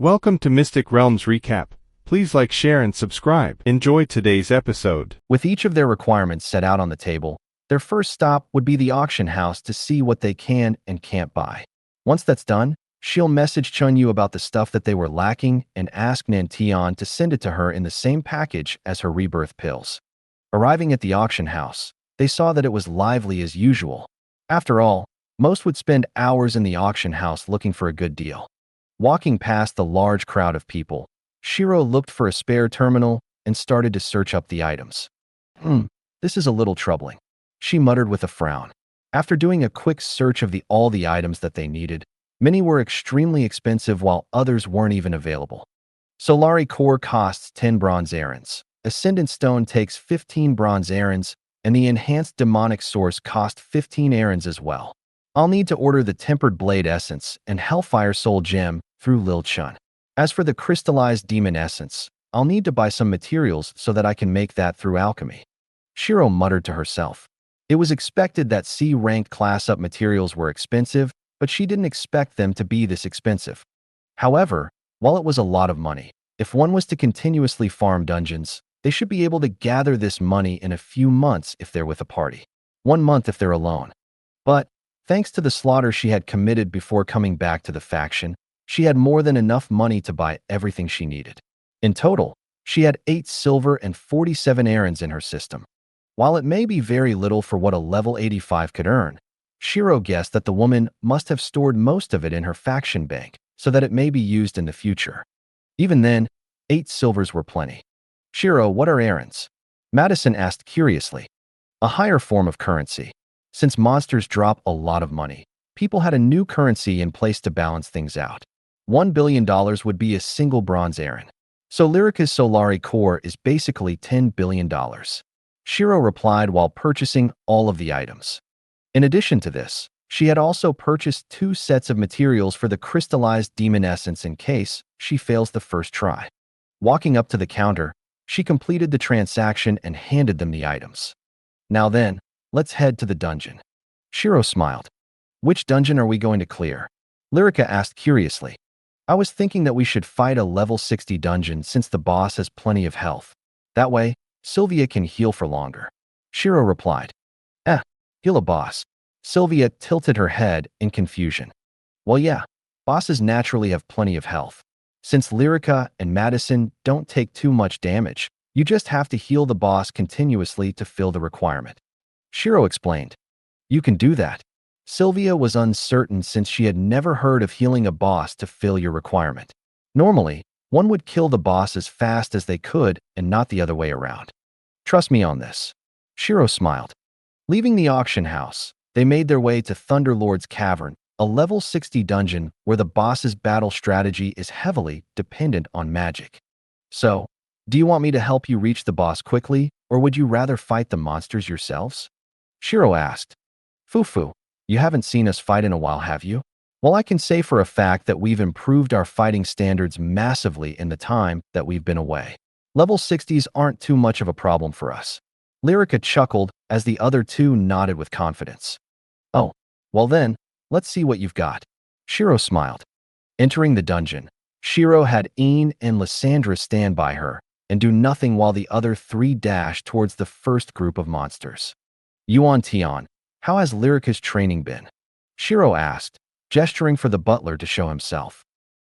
Welcome to Mystic Realms Recap. Please like, share, and subscribe. Enjoy today's episode. With each of their requirements set out on the table, their first stop would be the auction house to see what they can and can't buy. Once that's done, she'll message Chunyu about the stuff that they were lacking and ask Nantian to send it to her in the same package as her rebirth pills. Arriving at the auction house, they saw that it was lively as usual. After all, most would spend hours in the auction house looking for a good deal. Walking past the large crowd of people, Shiro looked for a spare terminal and started to search up the items. This is a little troubling, she muttered with a frown. After doing a quick search of all the items that they needed, many were extremely expensive while others weren't even available. Solari Core costs 10 bronze errands, Ascendant Stone takes 15 bronze errands, and the Enhanced Demonic Source cost 15 errands as well. I'll need to order the Tempered Blade Essence and Hellfire Soul Gem through Lil Chun. As for the Crystallized Demon Essence, I'll need to buy some materials so that I can make that through alchemy. Shiro muttered to herself. It was expected that C-ranked class-up materials were expensive, but she didn't expect them to be this expensive. However, while it was a lot of money, if one was to continuously farm dungeons, they should be able to gather this money in a few months if they're with a party. 1 month if they're alone. But, thanks to the slaughter she had committed before coming back to the faction, she had more than enough money to buy everything she needed. In total, she had 8 silver and 47 errands in her system. While it may be very little for what a level 85 could earn, Shiro guessed that the woman must have stored most of it in her faction bank so that it may be used in the future. Even then, 8 silvers were plenty. Shiro, what are errands? Madison asked curiously. A higher form of currency. Since monsters drop a lot of money, people had a new currency in place to balance things out. $1 billion would be a single bronze errand. So Lyrica's Solari Core is basically $10 billion. Shiro replied while purchasing all of the items. In addition to this, she had also purchased 2 sets of materials for the crystallized demon essence in case she fails the first try. Walking up to the counter, she completed the transaction and handed them the items. Now then, let's head to the dungeon. Shiro smiled. Which dungeon are we going to clear? Lyrica asked curiously. I was thinking that we should fight a level 60 dungeon since the boss has plenty of health. That way, Sylvia can heal for longer. Shiro replied. Heal a boss. Sylvia tilted her head in confusion. Well, yeah, bosses naturally have plenty of health. Since Lyrica and Madison don't take too much damage, you just have to heal the boss continuously to fill the requirement. Shiro explained. You can do that. Sylvia was uncertain since she had never heard of healing a boss to fill your requirement. Normally, one would kill the boss as fast as they could and not the other way around. Trust me on this. Shiro smiled. Leaving the auction house, they made their way to Thunderlord's Cavern, a level 60 dungeon where the boss's battle strategy is heavily dependent on magic. So, do you want me to help you reach the boss quickly, or would you rather fight the monsters yourselves? Shiro asked. Fufu, you haven't seen us fight in a while, have you? Well, I can say for a fact that we've improved our fighting standards massively in the time that we've been away. Level 60s aren't too much of a problem for us. Lyrica chuckled as the other two nodded with confidence. Oh, well then, let's see what you've got. Shiro smiled. Entering the dungeon, Shiro had Een and Lysandra stand by her and do nothing while the other 3 dashed towards the first group of monsters. Yuan Tian, how has Lyrica's training been? Shiro asked, gesturing for the butler to show himself.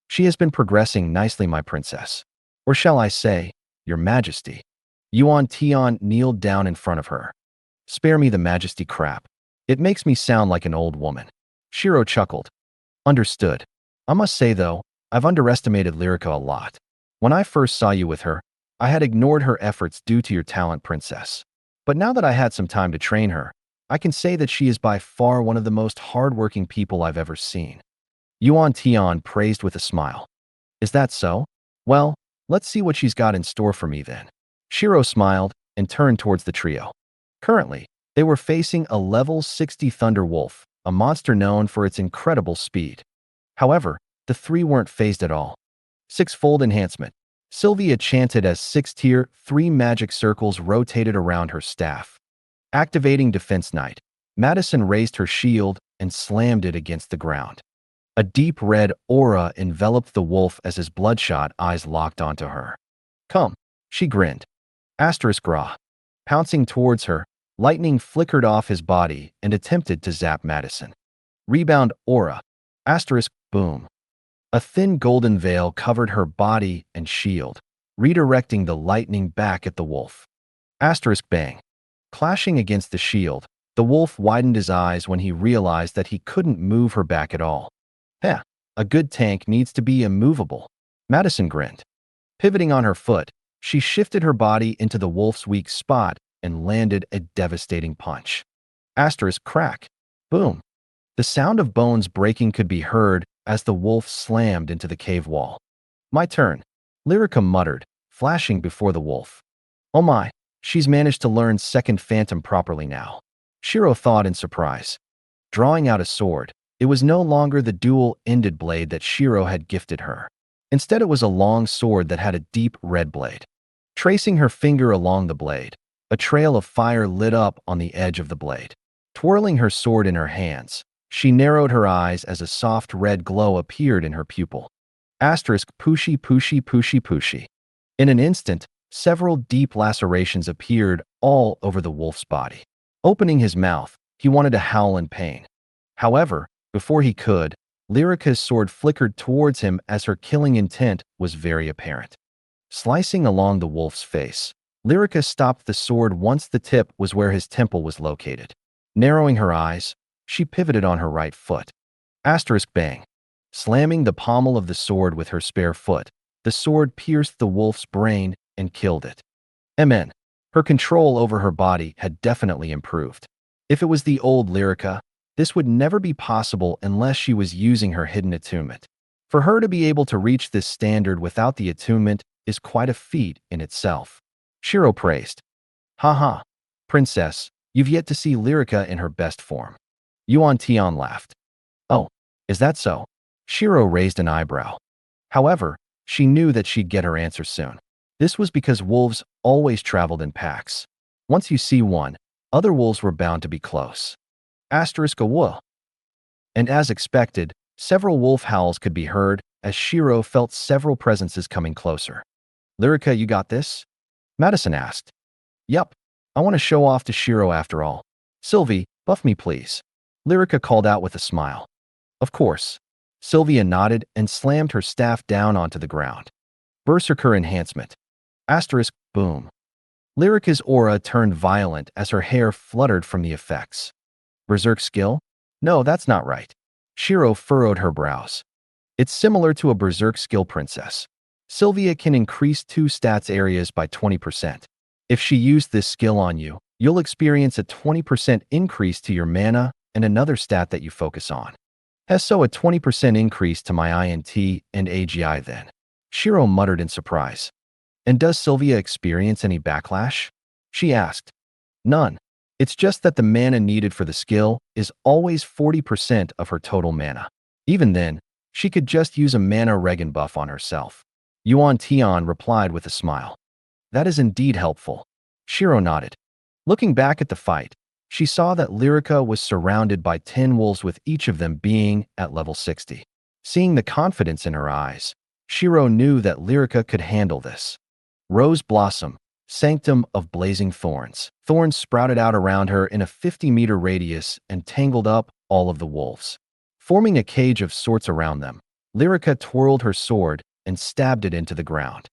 She has been progressing nicely, my princess. Or shall I say, your majesty. Yuan Tian kneeled down in front of her. Spare me the majesty crap. It makes me sound like an old woman. Shiro chuckled. Understood. I must say though, I've underestimated Lyrica a lot. When I first saw you with her, I had ignored her efforts due to your talent, princess. But now that I had some time to train her, I can say that she is by far one of the most hardworking people I've ever seen. Yuan Tian praised with a smile. Is that so? Well, let's see what she's got in store for me then. Shiro smiled and turned towards the trio. Currently, they were facing a level 60 Thunder Wolf, a monster known for its incredible speed. However, the 3 weren't phased at all. 6-fold enhancement. Sylvia chanted as 6-tier, 3 magic circles rotated around her staff. Activating Defense Knight, Madison raised her shield and slammed it against the ground. A deep red aura enveloped the wolf as his bloodshot eyes locked onto her. Come, she grinned. Asterisk Ra. Pouncing towards her, lightning flickered off his body and attempted to zap Madison. Rebound aura. Asterisk boom. A thin golden veil covered her body and shield, redirecting the lightning back at the wolf. Asterisk bang. Clashing against the shield, the wolf widened his eyes when he realized that he couldn't move her back at all. Heh, a good tank needs to be immovable. Madison grinned. Pivoting on her foot, she shifted her body into the wolf's weak spot and landed a devastating punch. Asterisk crack. Boom. The sound of bones breaking could be heard as the wolf slammed into the cave wall. My turn, Lyrica muttered, flashing before the wolf. Oh my, she's managed to learn Second Phantom properly now. Shiro thought in surprise. Drawing out a sword, it was no longer the dual-ended blade that Shiro had gifted her. Instead, it was a long sword that had a deep red blade. Tracing her finger along the blade, a trail of fire lit up on the edge of the blade. Twirling her sword in her hands, she narrowed her eyes as a soft red glow appeared in her pupil. Asterisk pushy pushy pushy pushy. In an instant, several deep lacerations appeared all over the wolf's body. Opening his mouth, he wanted to howl in pain. However, before he could, Lyrica's sword flickered towards him as her killing intent was very apparent. Slicing along the wolf's face, Lyrica stopped the sword once the tip was where his temple was located. Narrowing her eyes, she pivoted on her right foot. Asterisk bang. Slamming the pommel of the sword with her spare foot, the sword pierced the wolf's brain and killed it. Amen. Her control over her body had definitely improved. If it was the old Lyrica, this would never be possible unless she was using her hidden attunement. For her to be able to reach this standard without the attunement is quite a feat in itself. Shiro praised. Haha, princess, you've yet to see Lyrica in her best form. Yuan Tian laughed. Oh, is that so? Shiro raised an eyebrow. However, she knew that she'd get her answer soon. This was because wolves always traveled in packs. Once you see one, other wolves were bound to be close. Asterisk a woof. And as expected, several wolf howls could be heard as Shiro felt several presences coming closer. Lyrica, you got this? Madison asked. Yup, I want to show off to Shiro after all. Sylvie, buff me please. Lyrica called out with a smile. Of course. Sylvia nodded and slammed her staff down onto the ground. Berserker enhancement. Asterisk, boom. Lyrica's aura turned violent as her hair fluttered from the effects. Berserk skill? No, that's not right. Shiro furrowed her brows. It's similar to a berserk skill princess. Sylvia can increase 2 stats areas by 20%. If she used this skill on you, you'll experience a 20% increase to your mana and another stat that you focus on. So a 20% increase to my INT and AGI then. Shiro muttered in surprise. And does Sylvia experience any backlash? She asked. None. It's just that the mana needed for the skill is always 40% of her total mana. Even then, she could just use a mana regen buff on herself. Yuan Tian replied with a smile. That is indeed helpful. Shiro nodded. Looking back at the fight, she saw that Lyrica was surrounded by 10 wolves with each of them being at level 60. Seeing the confidence in her eyes, Shiro knew that Lyrica could handle this. Rose Blossom, Sanctum of Blazing Thorns. Thorns sprouted out around her in a 50-meter radius and tangled up all of the wolves. Forming a cage of sorts around them, Lyrica twirled her sword and stabbed it into the ground.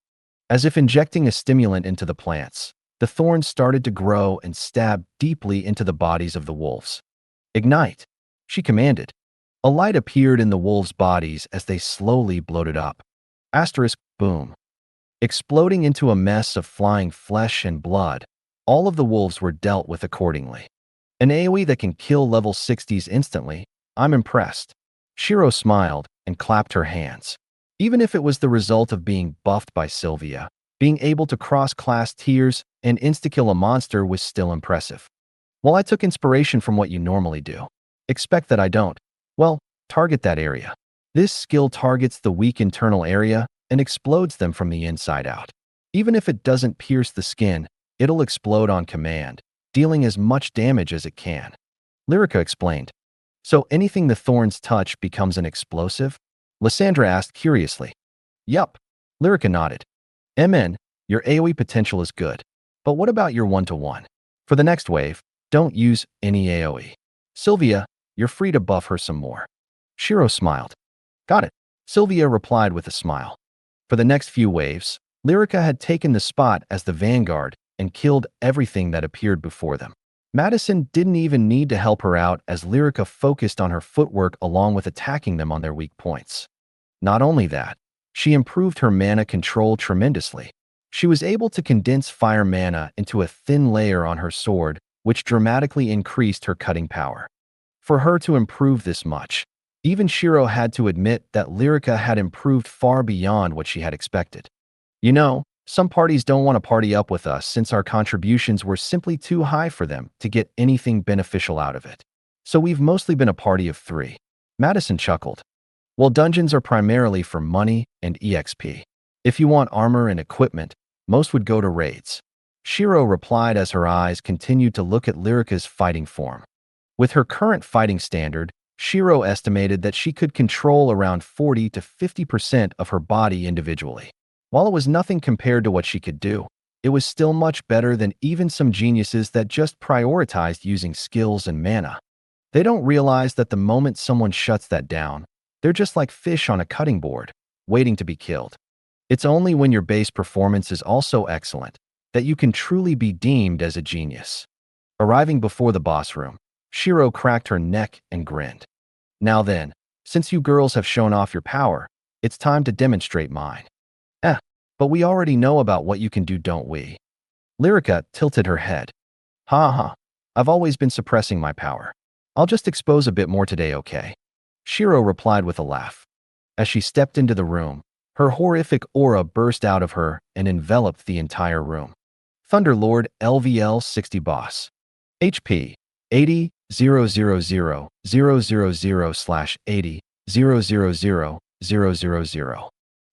As if injecting a stimulant into the plants, the thorns started to grow and stab deeply into the bodies of the wolves. Ignite, she commanded. A light appeared in the wolves' bodies as they slowly bloated up. Asterisk, boom. Exploding into a mess of flying flesh and blood, all of the wolves were dealt with accordingly. An AoE that can kill level 60s instantly, I'm impressed. Shiro smiled and clapped her hands. Even if it was the result of being buffed by Sylvia, being able to cross-class tiers and insta-kill a monster was still impressive. While I took inspiration from what you normally do, expect that I don't. Well, target that area. This skill targets the weak internal area and explodes them from the inside out. Even if it doesn't pierce the skin, it'll explode on command, dealing as much damage as it can. Lyrica explained. So anything the thorns touch becomes an explosive? Lysandra asked curiously. Yup. Lyrica nodded. MN, your AoE potential is good. But what about your one-to-one? For the next wave, don't use any AoE. Sylvia, you're free to buff her some more. Shiro smiled. Got it. Sylvia replied with a smile. For the next few waves, Lyrica had taken the spot as the vanguard and killed everything that appeared before them. Madison didn't even need to help her out as Lyrica focused on her footwork along with attacking them on their weak points. Not only that, she improved her mana control tremendously. She was able to condense fire mana into a thin layer on her sword, which dramatically increased her cutting power. For her to improve this much, even Shiro had to admit that Lyrica had improved far beyond what she had expected. You know, some parties don't want to party up with us since our contributions were simply too high for them to get anything beneficial out of it. So we've mostly been a party of 3. Madison chuckled. Well, dungeons are primarily for money and EXP. If you want armor and equipment, most would go to raids. Shiro replied as her eyes continued to look at Lyrica's fighting form. With her current fighting standard, Shiro estimated that she could control around 40 to 50% of her body individually. While it was nothing compared to what she could do, it was still much better than even some geniuses that just prioritized using skills and mana. They don't realize that the moment someone shuts that down, they're just like fish on a cutting board, waiting to be killed. It's only when your base performance is also excellent that you can truly be deemed as a genius. Arriving before the boss room, Shiro cracked her neck and grinned. Now then, since you girls have shown off your power, it's time to demonstrate mine. But we already know about what you can do, don't we? Lyrica tilted her head. Ha ha, I've always been suppressing my power. I'll just expose a bit more today, okay? Shiro replied with a laugh. As she stepped into the room, her horrific aura burst out of her and enveloped the entire room. Thunderlord LVL 60 Boss. HP 80 000 000 /80 000 000.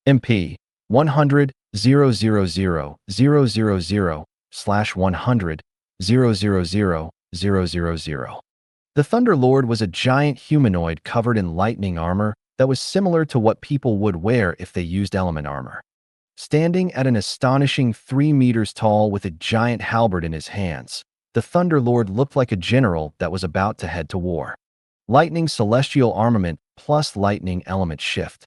MP 100 000 000 /100 000 000. The Thunderlord was a giant humanoid covered in lightning armor that was similar to what people would wear if they used element armor. Standing at an astonishing 3 meters tall with a giant halberd in his hands, the Thunderlord looked like a general that was about to head to war. Lightning celestial armament plus lightning element shift.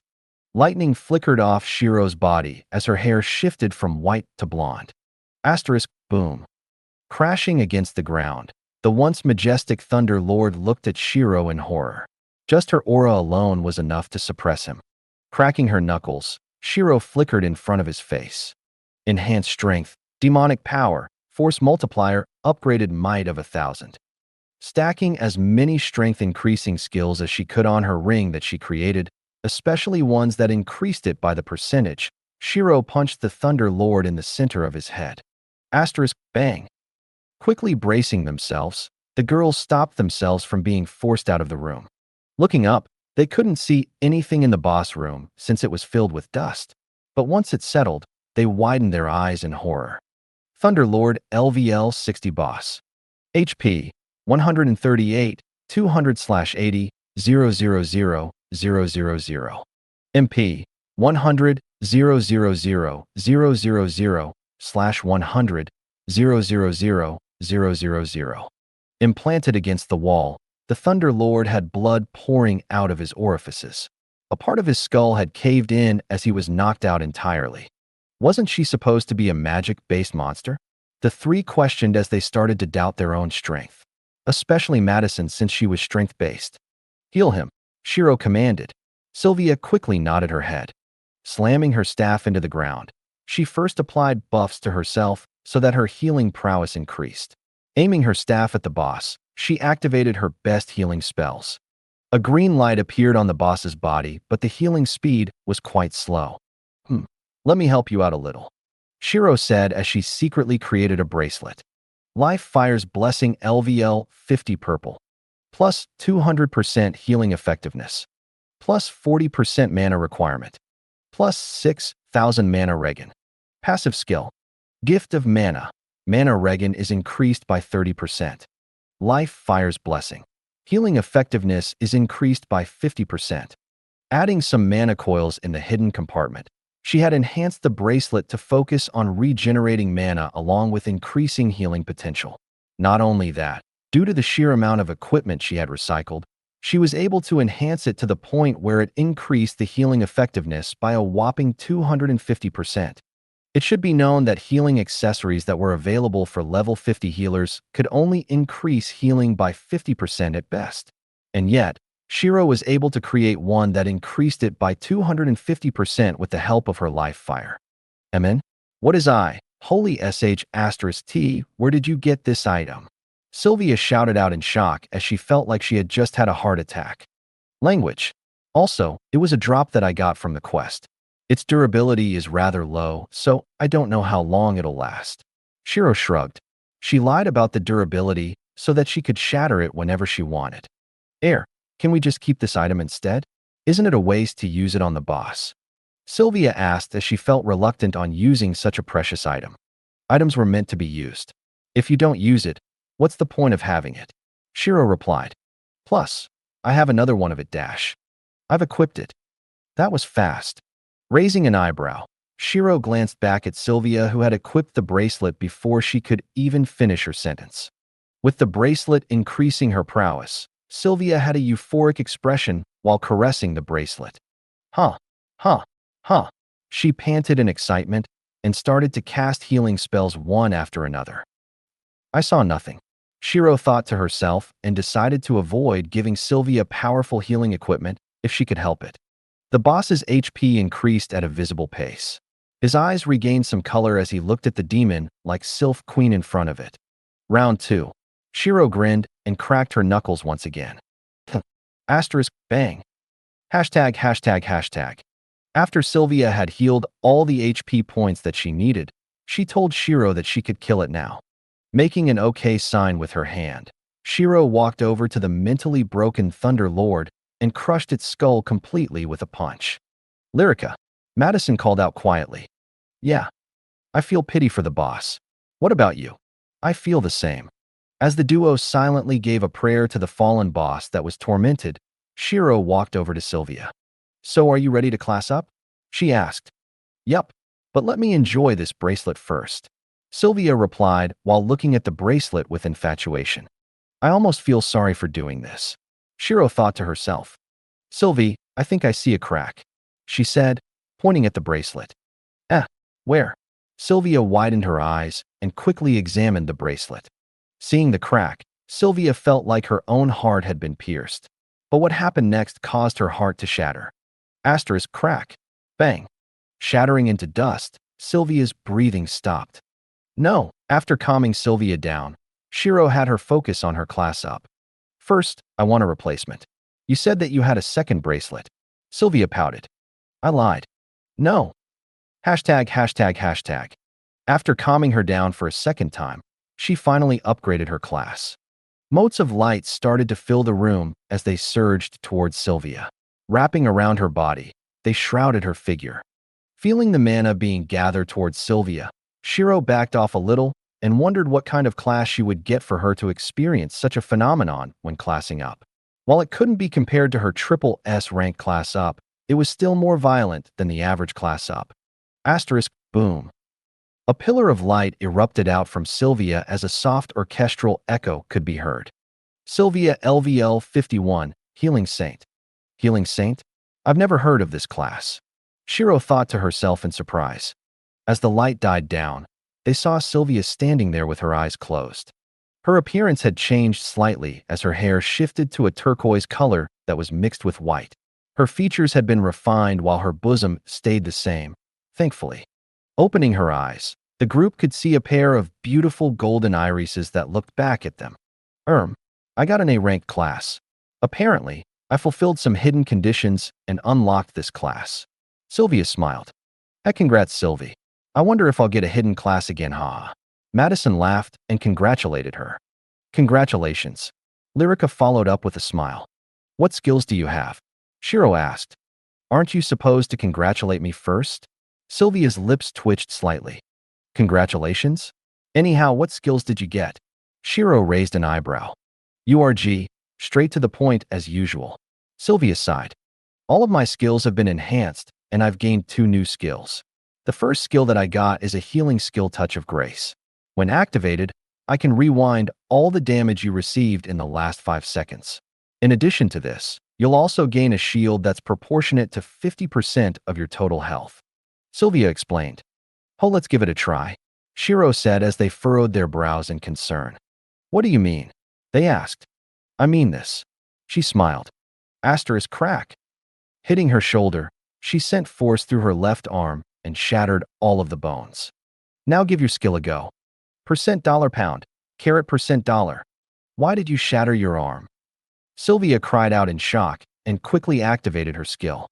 Lightning flickered off Shiro's body as her hair shifted from white to blonde. Asterisk, boom. Crashing against the ground, the once majestic Thunder Lord looked at Shiro in horror. Just her aura alone was enough to suppress him. Cracking her knuckles, Shiro flickered in front of his face. Enhanced strength, demonic power, force multiplier, upgraded might of 1,000. Stacking as many strength-increasing skills as she could on her ring that she created, especially ones that increased it by the percentage, Shiro punched the Thunder Lord in the center of his head. Asterisk, bang. Quickly bracing themselves, the girls stopped themselves from being forced out of the room. Looking up, they couldn't see anything in the boss room since it was filled with dust. But once it settled, they widened their eyes in horror. Thunderlord LVL 60 Boss. HP 138 200 /80 000 000. MP 100 000 000 /100 000 000. Implanted against the wall, the Thunder Lord had blood pouring out of his orifices. A part of his skull had caved in as he was knocked out entirely. Wasn't she supposed to be a magic-based monster? The 3 questioned as they started to doubt their own strength. Especially Madison since she was strength-based. Heal him, Shiro commanded. Sylvia quickly nodded her head. Slamming her staff into the ground, she first applied buffs to herself so that her healing prowess increased. Aiming her staff at the boss, she activated her best healing spells. A green light appeared on the boss's body, but the healing speed was quite slow. Let me help you out a little, Shiro said as she secretly created a bracelet. Life Fire's Blessing LVL 50 Purple. Plus 200% healing effectiveness. Plus 40% mana requirement. Plus 6,000 mana regen. Passive skill. Gift of Mana. Mana regen is increased by 30%. Life Fire's Blessing. Healing effectiveness is increased by 50%. Adding some mana coils in the hidden compartment, she had enhanced the bracelet to focus on regenerating mana along with increasing healing potential. Not only that, due to the sheer amount of equipment she had recycled, she was able to enhance it to the point where it increased the healing effectiveness by a whopping 250%. It should be known that healing accessories that were available for level 50 healers could only increase healing by 50% at best. And yet, Shiro was able to create one that increased it by 250% with the help of her life fire. Amen? What is I? Holy sh*t, where did you get this item? Sylvia shouted out in shock as she felt like she had just had a heart attack. Language. Also, it was a drop that I got from the quest. Its durability is rather low, so I don't know how long it'll last. Shiro shrugged. She lied about the durability so that she could shatter it whenever she wanted. Can we just keep this item instead? Isn't it a waste to use it on the boss? Sylvia asked as she felt reluctant on using such a precious item. Items were meant to be used. If you don't use it, what's the point of having it? Shiro replied. Plus, I have another one of it dash. I've equipped it. That was fast. Raising an eyebrow, Shiro glanced back at Sylvia, who had equipped the bracelet before she could even finish her sentence. With the bracelet increasing her prowess, Sylvia had a euphoric expression while caressing the bracelet. Huh. She panted in excitement and started to cast healing spells one after another. I saw nothing, Shiro thought to herself and decided to avoid giving Sylvia powerful healing equipment if she could help it. The boss's HP increased at a visible pace. His eyes regained some color as he looked at the demon like Sylph Queen in front of it. Round 2. Shiro grinned and cracked her knuckles once again. Bang. ###. After Sylvia had healed all the HP points that she needed, she told Shiro that she could kill it now. Making an OK sign with her hand, Shiro walked over to the mentally broken Thunder Lord and crushed its skull completely with a punch. Lyrica, Madison called out quietly. Yeah, I feel pity for the boss. What about you? I feel the same. As the duo silently gave a prayer to the fallen boss that was tormented, Shiro walked over to Sylvia. So are you ready to class up? She asked. Yup, but let me enjoy this bracelet first. Sylvia replied while looking at the bracelet with infatuation. I almost feel sorry for doing this. Shiro thought to herself. Sylvie, I think I see a crack, she said, pointing at the bracelet. Where? Sylvia widened her eyes and quickly examined the bracelet. Seeing the crack, Sylvia felt like her own heart had been pierced. But what happened next caused her heart to shatter. Crack. Bang. Shattering into dust, Sylvia's breathing stopped. No, after calming Sylvia down, Shiro had her focus on her class up. First, I want a replacement. You said that you had a second bracelet. Sylvia pouted. I lied. No. ###. After calming her down for a second time, she finally upgraded her class. Motes of light started to fill the room as they surged towards Sylvia. Wrapping around her body, they shrouded her figure. Feeling the mana being gathered towards Sylvia, Shiro backed off a little and wondered what kind of class she would get for her to experience such a phenomenon when classing up. While it couldn't be compared to her triple S rank class up, it was still more violent than the average class up. Boom. A pillar of light erupted out from Sylvia as a soft orchestral echo could be heard. Sylvia LVL 51, Healing Saint. Healing Saint? I've never heard of this class. Shiro thought to herself in surprise. As the light died down, they saw Sylvia standing there with her eyes closed. Her appearance had changed slightly as her hair shifted to a turquoise color that was mixed with white. Her features had been refined while her bosom stayed the same, thankfully. Opening her eyes, the group could see a pair of beautiful golden irises that looked back at them. I got an A-ranked class. Apparently, I fulfilled some hidden conditions and unlocked this class. Sylvia smiled. Congrats, Sylvie. I wonder if I'll get a hidden class again, haha. Madison laughed and congratulated her. Congratulations. Lyrica followed up with a smile. What skills do you have? Shiro asked. Aren't you supposed to congratulate me first? Sylvia's lips twitched slightly. Congratulations? Anyhow, what skills did you get? Shiro raised an eyebrow. URG, straight to the point as usual. Sylvia sighed. All of my skills have been enhanced, and I've gained 2 new skills. The first skill that I got is a healing skill, Touch of Grace. When activated, I can rewind all the damage you received in the last 5 seconds. In addition to this, you'll also gain a shield that's proportionate to 50% of your total health. Sylvia explained. Oh, let's give it a try, Shiro said as they furrowed their brows in concern. What do you mean? They asked. I mean this. She smiled. Asterisk crack. Hitting her shoulder, she sent force through her left arm and shattered all of the bones. Now give your skill a go. $pound, $. Why did you shatter your arm? Sylvia cried out in shock and quickly activated her skill.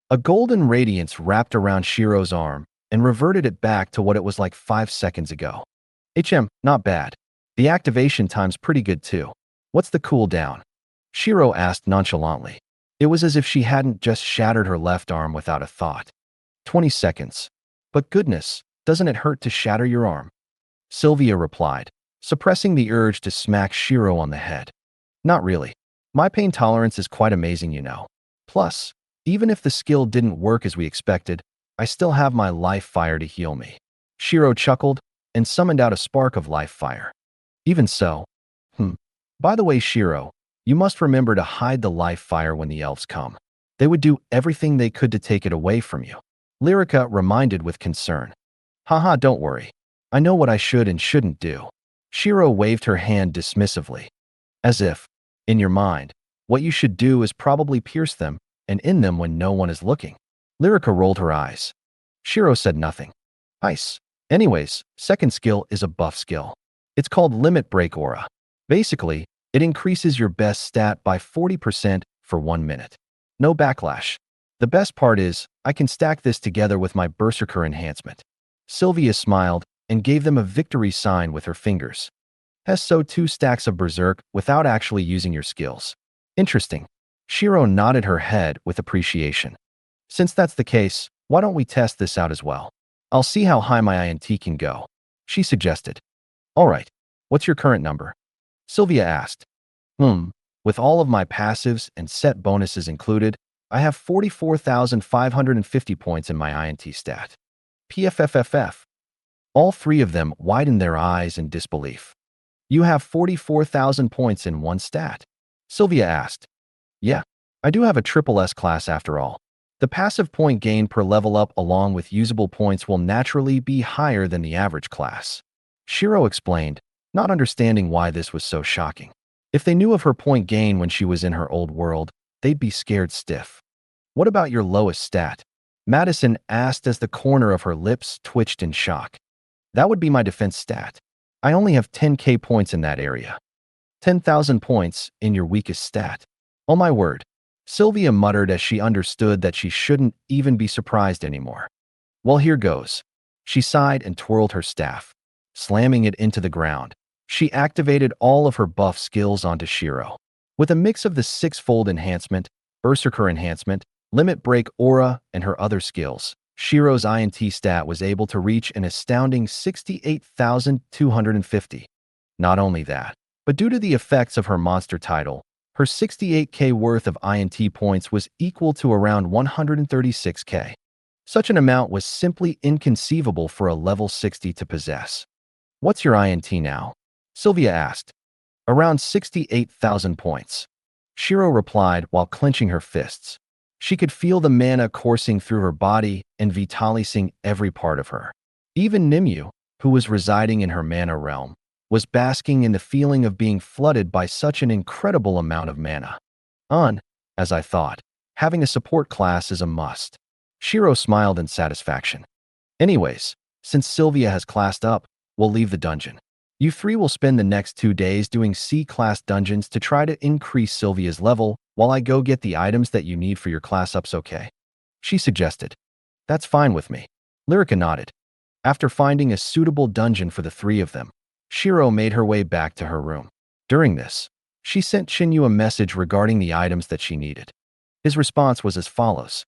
A golden radiance wrapped around Shiro's arm and reverted it back to what it was like 5 seconds ago. Not bad. The activation time's pretty good too. What's the cooldown? Shiro asked nonchalantly. It was as if she hadn't just shattered her left arm without a thought. 20 seconds. But goodness, doesn't it hurt to shatter your arm? Sylvia replied, suppressing the urge to smack Shiro on the head. Not really. My pain tolerance is quite amazing, you know. Plus, even if the skill didn't work as we expected, I still have my life fire to heal me. Shiro chuckled and summoned out a spark of life fire. Even so, By the way, Shiro, you must remember to hide the life fire when the elves come. They would do everything they could to take it away from you. Lyrica reminded with concern. Haha, don't worry. I know what I should and shouldn't do. Shiro waved her hand dismissively. As if, in your mind, what you should do is probably pierce them and end them when no one is looking. Lyrica rolled her eyes. Shiro said nothing. Nice. Anyways, second skill is a buff skill. It's called Limit Break Aura. Basically, it increases your best stat by 40% for 1 minute. No backlash. The best part is, I can stack this together with my Berserker enhancement. Sylvia smiled and gave them a victory sign with her fingers. So 2 stacks of Berserk without actually using your skills. Interesting. Shiro nodded her head with appreciation. Since that's the case, why don't we test this out as well? I'll see how high my INT can go, she suggested. All right. What's your current number? Sylvia asked. With all of my passives and set bonuses included, I have 44,550 points in my INT stat. PFFFF. All 3 of them widened their eyes in disbelief. You have 44,000 points in 1 stat? Sylvia asked. Yeah, I do have a triple S class after all. The passive point gain per level up along with usable points will naturally be higher than the average class. Shiro explained, not understanding why this was so shocking. If they knew of her point gain when she was in her old world, they'd be scared stiff. What about your lowest stat? Madison asked as the corner of her lips twitched in shock. That would be my defense stat. I only have 10k points in that area. 10,000 points in your weakest stat. Oh my word. Sylvia muttered as she understood that she shouldn't even be surprised anymore. Well, here goes. She sighed and twirled her staff, slamming it into the ground. She activated all of her buff skills onto Shiro. With a mix of the 6-fold enhancement, Berserker enhancement, Limit Break Aura, and her other skills, Shiro's INT stat was able to reach an astounding 68,250. Not only that, but due to the effects of her monster title, her 68k worth of INT points was equal to around 136k. Such an amount was simply inconceivable for a level 60 to possess. What's your INT now? Sylvia asked. Around 68,000 points. Shiro replied while clenching her fists. She could feel the mana coursing through her body and vitalizing every part of her. Even Nimue, who was residing in her mana realm, was basking in the feeling of being flooded by such an incredible amount of mana. As I thought, having a support class is a must. Shiro smiled in satisfaction. Anyways, since Sylvia has classed up, we'll leave the dungeon. You 3 will spend the next 2 days doing C-class dungeons to try to increase Sylvia's level while I go get the items that you need for your class ups, okay? She suggested. That's fine with me. Lyrica nodded. After finding a suitable dungeon for the 3 of them, Shiro made her way back to her room. During this, she sent Chinyu a message regarding the items that she needed. His response was as follows.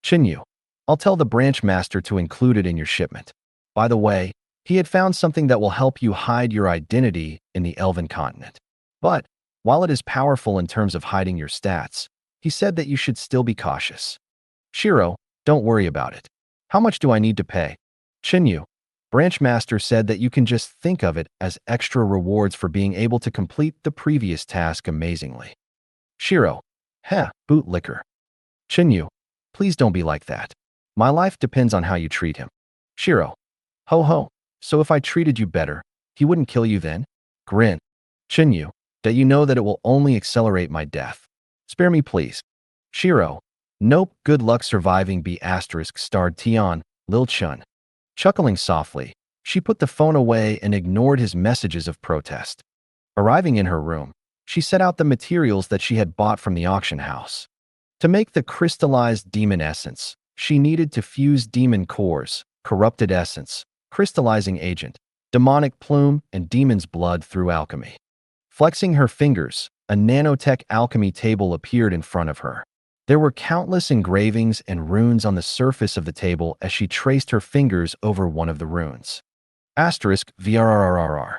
Chinyu, I'll tell the branch master to include it in your shipment. By the way, he had found something that will help you hide your identity in the Elven continent. But While it is powerful in terms of hiding your stats, he said that you should still be cautious. Shiro, don't worry about it. How much do I need to pay? Shinyu, Branch Master said that you can just think of it as extra rewards for being able to complete the previous task amazingly. Shiro, bootlicker. Shinyu, please don't be like that. My life depends on how you treat him. Shiro, ho ho, so if I treated you better, he wouldn't kill you then? Grin. Shinyu, that you know that it will only accelerate my death. Spare me please. Shiro, nope, good luck surviving B** starred Tian, Lil Chun. Chuckling softly, she put the phone away and ignored his messages of protest. Arriving in her room, she set out the materials that she had bought from the auction house. To make the crystallized demon essence, she needed to fuse demon cores, corrupted essence, crystallizing agent, demonic plume, and demon's blood through alchemy. Flexing her fingers, a nanotech alchemy table appeared in front of her. There were countless engravings and runes on the surface of the table as she traced her fingers over one of the runes. VRRRR.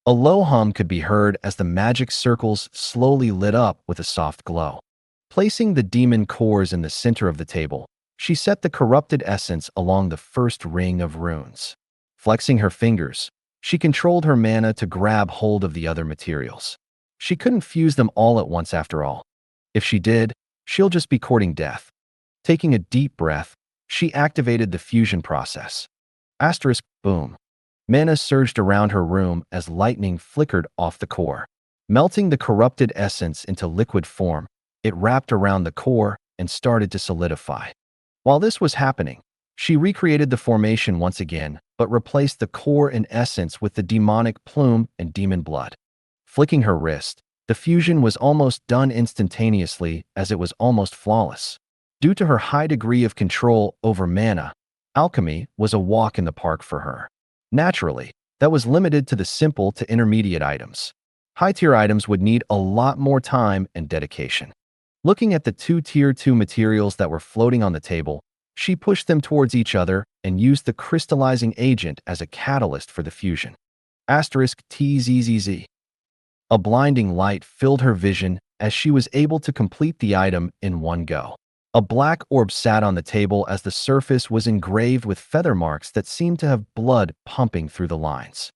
A low hum could be heard as the magic circles slowly lit up with a soft glow. Placing the demon cores in the center of the table, she set the corrupted essence along the first ring of runes. Flexing her fingers, she controlled her mana to grab hold of the other materials. She couldn't fuse them all at once after all. If she did, she'll just be courting death. Taking a deep breath, she activated the fusion process. Boom. Mana surged around her room as lightning flickered off the core. Melting the corrupted essence into liquid form, it wrapped around the core and started to solidify. While this was happening, she recreated the formation once again, but replaced the core and essence with the demonic plume and demon blood. Flicking her wrist, the fusion was almost done instantaneously as it was almost flawless. Due to her high degree of control over mana, alchemy was a walk in the park for her. Naturally, that was limited to the simple to intermediate items. High-tier items would need a lot more time and dedication. Looking at the two Tier 2 materials that were floating on the table, she pushed them towards each other and used the crystallizing agent as a catalyst for the fusion. TZZZ. A blinding light filled her vision as she was able to complete the item in one go. A black orb sat on the table as the surface was engraved with feather marks that seemed to have blood pumping through the lines.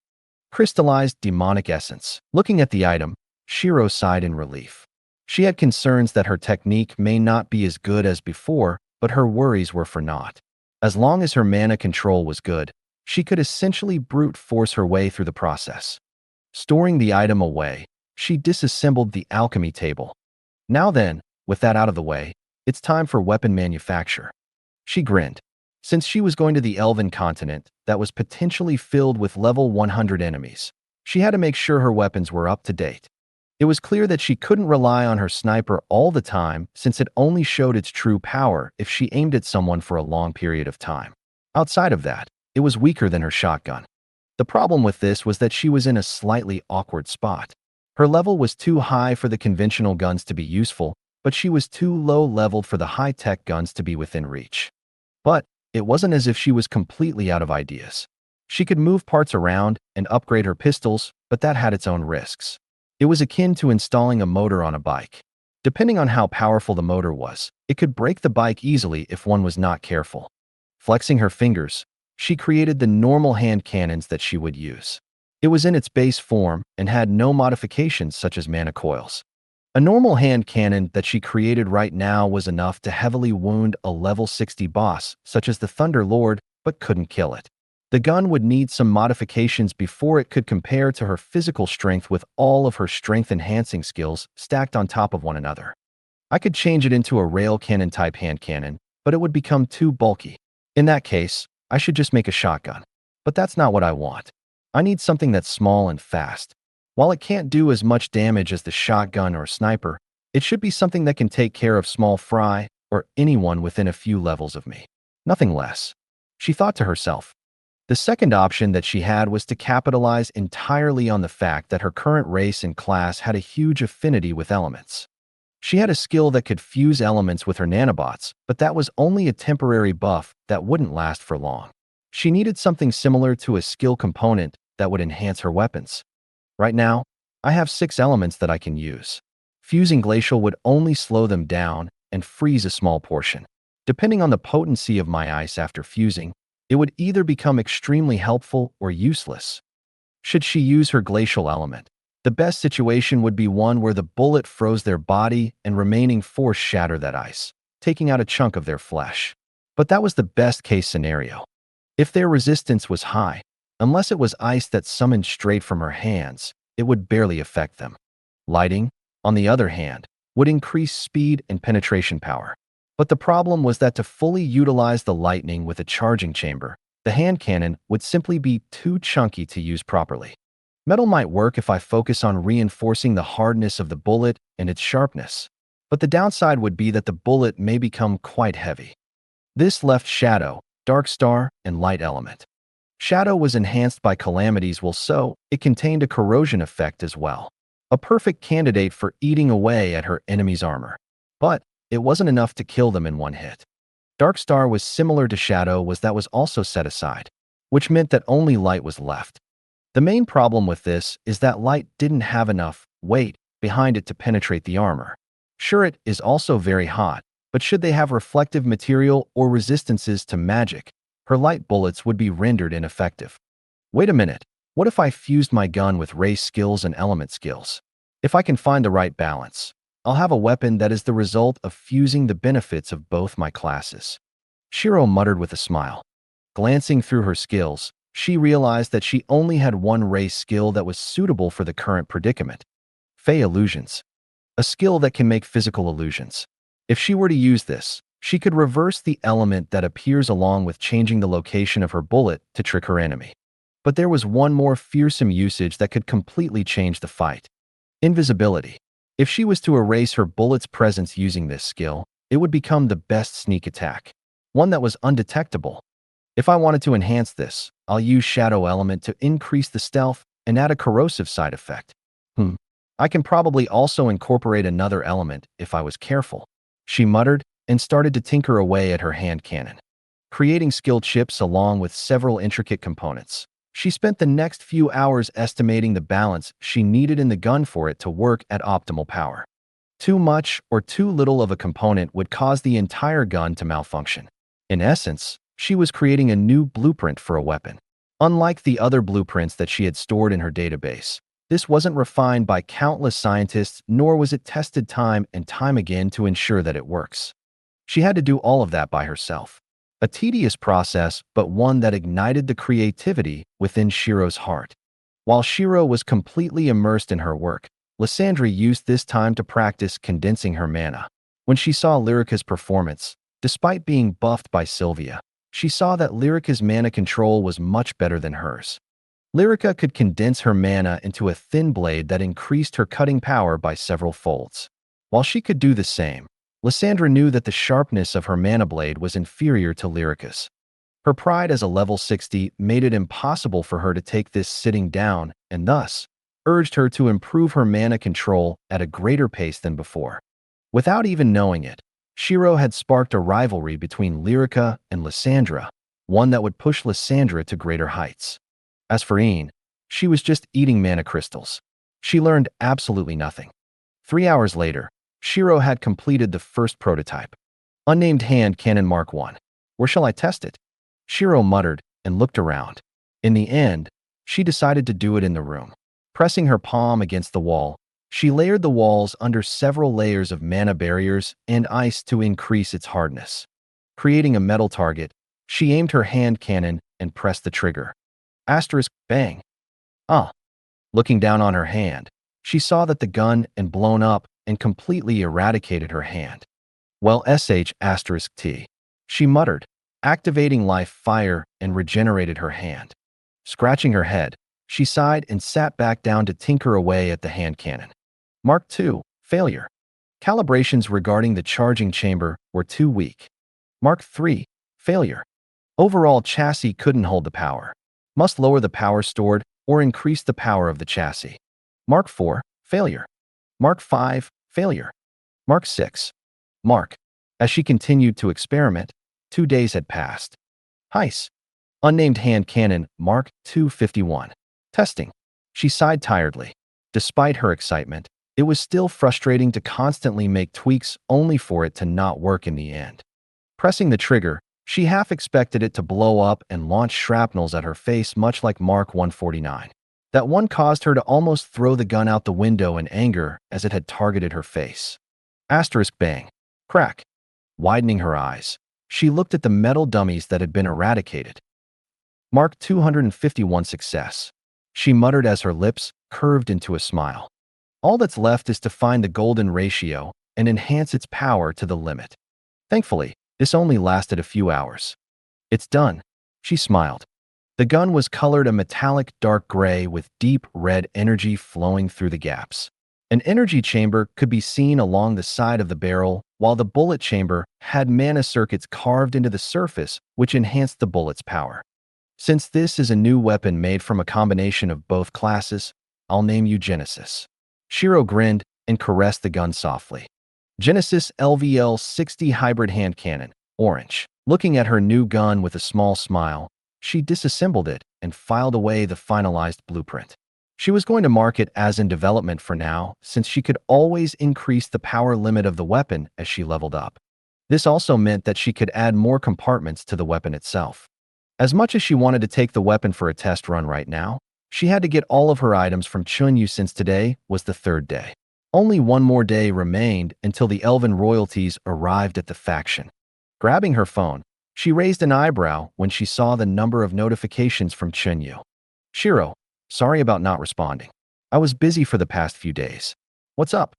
Crystallized demonic essence. Looking at the item, Shiro sighed in relief. She had concerns that her technique may not be as good as before, but her worries were for naught. As long as her mana control was good, she could essentially brute force her way through the process. Storing the item away, she disassembled the alchemy table. Now then, with that out of the way, it's time for weapon manufacture. She grinned. Since she was going to the Elven continent that was potentially filled with level 100 enemies, she had to make sure her weapons were up to date. It was clear that she couldn't rely on her sniper all the time since it only showed its true power if she aimed at someone for a long period of time. Outside of that, it was weaker than her shotgun. The problem with this was that she was in a slightly awkward spot. Her level was too high for the conventional guns to be useful, but she was too low-leveled for the high-tech guns to be within reach. But it wasn't as if she was completely out of ideas. She could move parts around and upgrade her pistols, but that had its own risks. It was akin to installing a motor on a bike. Depending on how powerful the motor was, it could break the bike easily if one was not careful. Flexing her fingers, she created the normal hand cannons that she would use. It was in its base form and had no modifications such as mana coils. A normal hand cannon that she created right now was enough to heavily wound a level 60 boss, such as the Thunder Lord, but couldn't kill it. The gun would need some modifications before it could compare to her physical strength with all of her strength-enhancing skills stacked on top of one another. I could change it into a rail cannon type hand cannon, but it would become too bulky. In that case, I should just make a shotgun. But that's not what I want. I need something that's small and fast. While it can't do as much damage as the shotgun or sniper, it should be something that can take care of small fry or anyone within a few levels of me. Nothing less. She thought to herself. The second option that she had was to capitalize entirely on the fact that her current race and class had a huge affinity with elements. She had a skill that could fuse elements with her nanobots, but that was only a temporary buff that wouldn't last for long. She needed something similar to a skill component that would enhance her weapons. Right now, I have 6 elements that I can use. Fusing glacial would only slow them down and freeze a small portion. Depending on the potency of my ice after fusing, it would either become extremely helpful or useless. Should she use her glacial element, the best situation would be one where the bullet froze their body and remaining force shatter that ice, taking out a chunk of their flesh. But that was the best case scenario. If their resistance was high, unless it was ice that summoned straight from her hands, it would barely affect them. Lighting, on the other hand, would increase speed and penetration power. But the problem was that to fully utilize the lightning with a charging chamber, the hand cannon would simply be too chunky to use properly. Metal might work if I focus on reinforcing the hardness of the bullet and its sharpness, but the downside would be that the bullet may become quite heavy. This left Shadow, Dark Star, and Light element. Shadow was enhanced by calamities, so it contained a corrosion effect as well. A perfect candidate for eating away at her enemy's armor. But it wasn't enough to kill them in one hit. Dark Star was similar to Shadow, that was also set aside, which meant that only Light was left. The main problem with this is that Light didn't have enough weight behind it to penetrate the armor. Sure, it is also very hot, but should they have reflective material or resistances to magic, her light bullets would be rendered ineffective. Wait a minute, what if I fused my gun with race skills and element skills? If I can find the right balance, I'll have a weapon that is the result of fusing the benefits of both my classes. Shiro muttered with a smile. Glancing through her skills, she realized that she only had one race skill that was suitable for the current predicament. Fey Illusions. A skill that can make physical illusions. If she were to use this, she could reverse the element that appears along with changing the location of her bullet to trick her enemy. But there was one more fearsome usage that could completely change the fight. Invisibility. If she was to erase her bullet's presence using this skill, it would become the best sneak attack. One that was undetectable. If I wanted to enhance this, I'll use Shadow element to increase the stealth and add a corrosive side effect. I can probably also incorporate another element if I was careful. She muttered and started to tinker away at her hand cannon, creating skill chips along with several intricate components. She spent the next few hours estimating the balance she needed in the gun for it to work at optimal power. Too much or too little of a component would cause the entire gun to malfunction. In essence, she was creating a new blueprint for a weapon. Unlike the other blueprints that she had stored in her database, this wasn't refined by countless scientists, nor was it tested time and time again to ensure that it works. She had to do all of that by herself. A tedious process, but one that ignited the creativity within Shiro's heart. While Shiro was completely immersed in her work, Lysandra used this time to practice condensing her mana. When she saw Lyrica's performance, despite being buffed by Sylvia, she saw that Lyrica's mana control was much better than hers. Lyrica could condense her mana into a thin blade that increased her cutting power by several folds. While she could do the same, Lysandra knew that the sharpness of her mana blade was inferior to Lyrica's. Her pride as a level 60 made it impossible for her to take this sitting down and thus urged her to improve her mana control at a greater pace than before. Without even knowing it, Shiro had sparked a rivalry between Lyrica and Lysandra, one that would push Lysandra to greater heights. As for Ian, she was just eating mana crystals. She learned absolutely nothing. 3 hours later, Shiro had completed the first prototype. Unnamed Hand Cannon Mark 1. Where shall I test it? Shiro muttered and looked around. In the end, she decided to do it in the room. Pressing her palm against the wall, she layered the walls under several layers of mana barriers and ice to increase its hardness. Creating a metal target, she aimed her hand cannon and pressed the trigger. Asterisk, bang. Looking down on her hand, she saw that the gun had blown up and completely eradicated her hand. Well, *T. She muttered, activating life fire and regenerated her hand. Scratching her head, she sighed and sat back down to tinker away at the hand cannon. Mark 2. Failure. Calibrations regarding the charging chamber were too weak. Mark 3. Failure. Overall chassis couldn't hold the power. Must lower the power stored or increase the power of the chassis. Mark 4. Failure. Mark 5. Failure. Mark 6. Mark. As she continued to experiment, 2 days had passed. Heiss. Unnamed Hand Cannon Mark 251. Testing. She sighed tiredly. Despite her excitement, it was still frustrating to constantly make tweaks only for it to not work in the end. Pressing the trigger, she half expected it to blow up and launch shrapnels at her face much like Mark 149. That one caused her to almost throw the gun out the window in anger as it had targeted her face. Asterisk bang. Crack. Widening her eyes, she looked at the metal dummies that had been eradicated. Mark 251 success. She muttered as her lips curved into a smile. All that's left is to find the golden ratio and enhance its power to the limit. Thankfully, this only lasted a few hours. It's done, she smiled. The gun was colored a metallic dark gray with deep red energy flowing through the gaps. An energy chamber could be seen along the side of the barrel, while the bullet chamber had mana circuits carved into the surface, which enhanced the bullet's power. Since this is a new weapon made from a combination of both classes, I'll name you Genesis. Shiro grinned and caressed the gun softly. Genesis LVL-60 Hybrid Hand Cannon, orange. Looking at her new gun with a small smile, she disassembled it and filed away the finalized blueprint. She was going to mark it as in development for now, since she could always increase the power limit of the weapon as she leveled up. This also meant that she could add more compartments to the weapon itself. As much as she wanted to take the weapon for a test run right now, she had to get all of her items from Chunyu since today was the third day. Only one more day remained until the elven royalties arrived at the faction. Grabbing her phone, she raised an eyebrow when she saw the number of notifications from Chunyu. Shiro, sorry about not responding. I was busy for the past few days. What's up?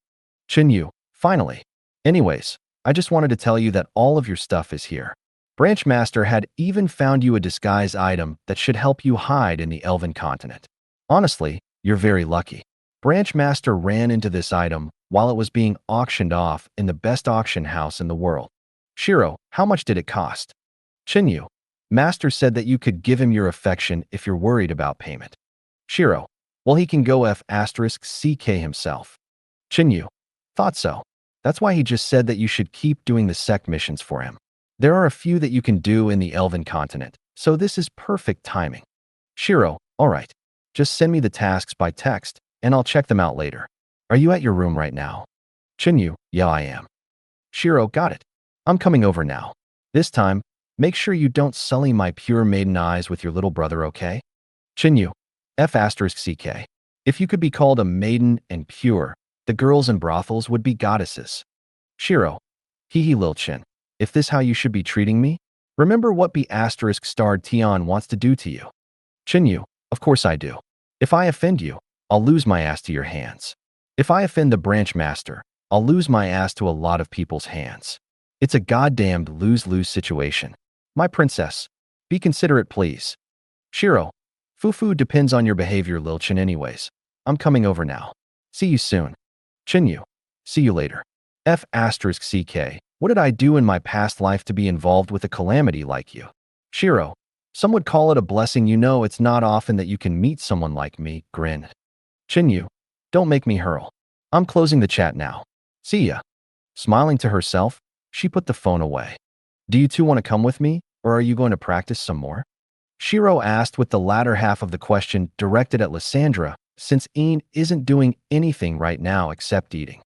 Chunyu, finally. Anyways, I just wanted to tell you that all of your stuff is here. Branch Master had even found you a disguise item that should help you hide in the Elven continent. Honestly, you're very lucky. Branch Master ran into this item while it was being auctioned off in the best auction house in the world. Shiro, how much did it cost? Chunyu, Master said that you could give him your affection if you're worried about payment. Shiro, well, he can go F***CK himself. Chunyu, thought so. That's why he just said that you should keep doing the sect missions for him. There are a few that you can do in the Elven continent, so this is perfect timing. Shiro, alright. Just send me the tasks by text, and I'll check them out later. Are you at your room right now? Chunyu, yeah, I am. Shiro, got it. I'm coming over now. This time, make sure you don't sully my pure maiden eyes with your little brother, okay? Chunyu, F***CK. If you could be called a maiden and pure, the girls in brothels would be goddesses. Shiro, hee Lil Chin. If this how you should be treating me? Remember what B***starred Tion wants to do to you. Chunyu, of course I do. If I offend you, I'll lose my ass to your hands. If I offend the branch master, I'll lose my ass to a lot of people's hands. It's a goddamned lose-lose situation. My princess, be considerate please. Shiro, Fufu depends on your behavior Lil Chin anyways. I'm coming over now. See you soon. Chunyu, see you later. F***CK. What did I do in my past life to be involved with a calamity like you? Shiro, some would call it a blessing. You know it's not often that you can meet someone like me, grin. Chunyu, don't make me hurl. I'm closing the chat now. See ya. Smiling to herself, she put the phone away. Do you two want to come with me, or are you going to practice some more? Shiro asked with the latter half of the question directed at Lysandra, since Ian isn't doing anything right now except eating.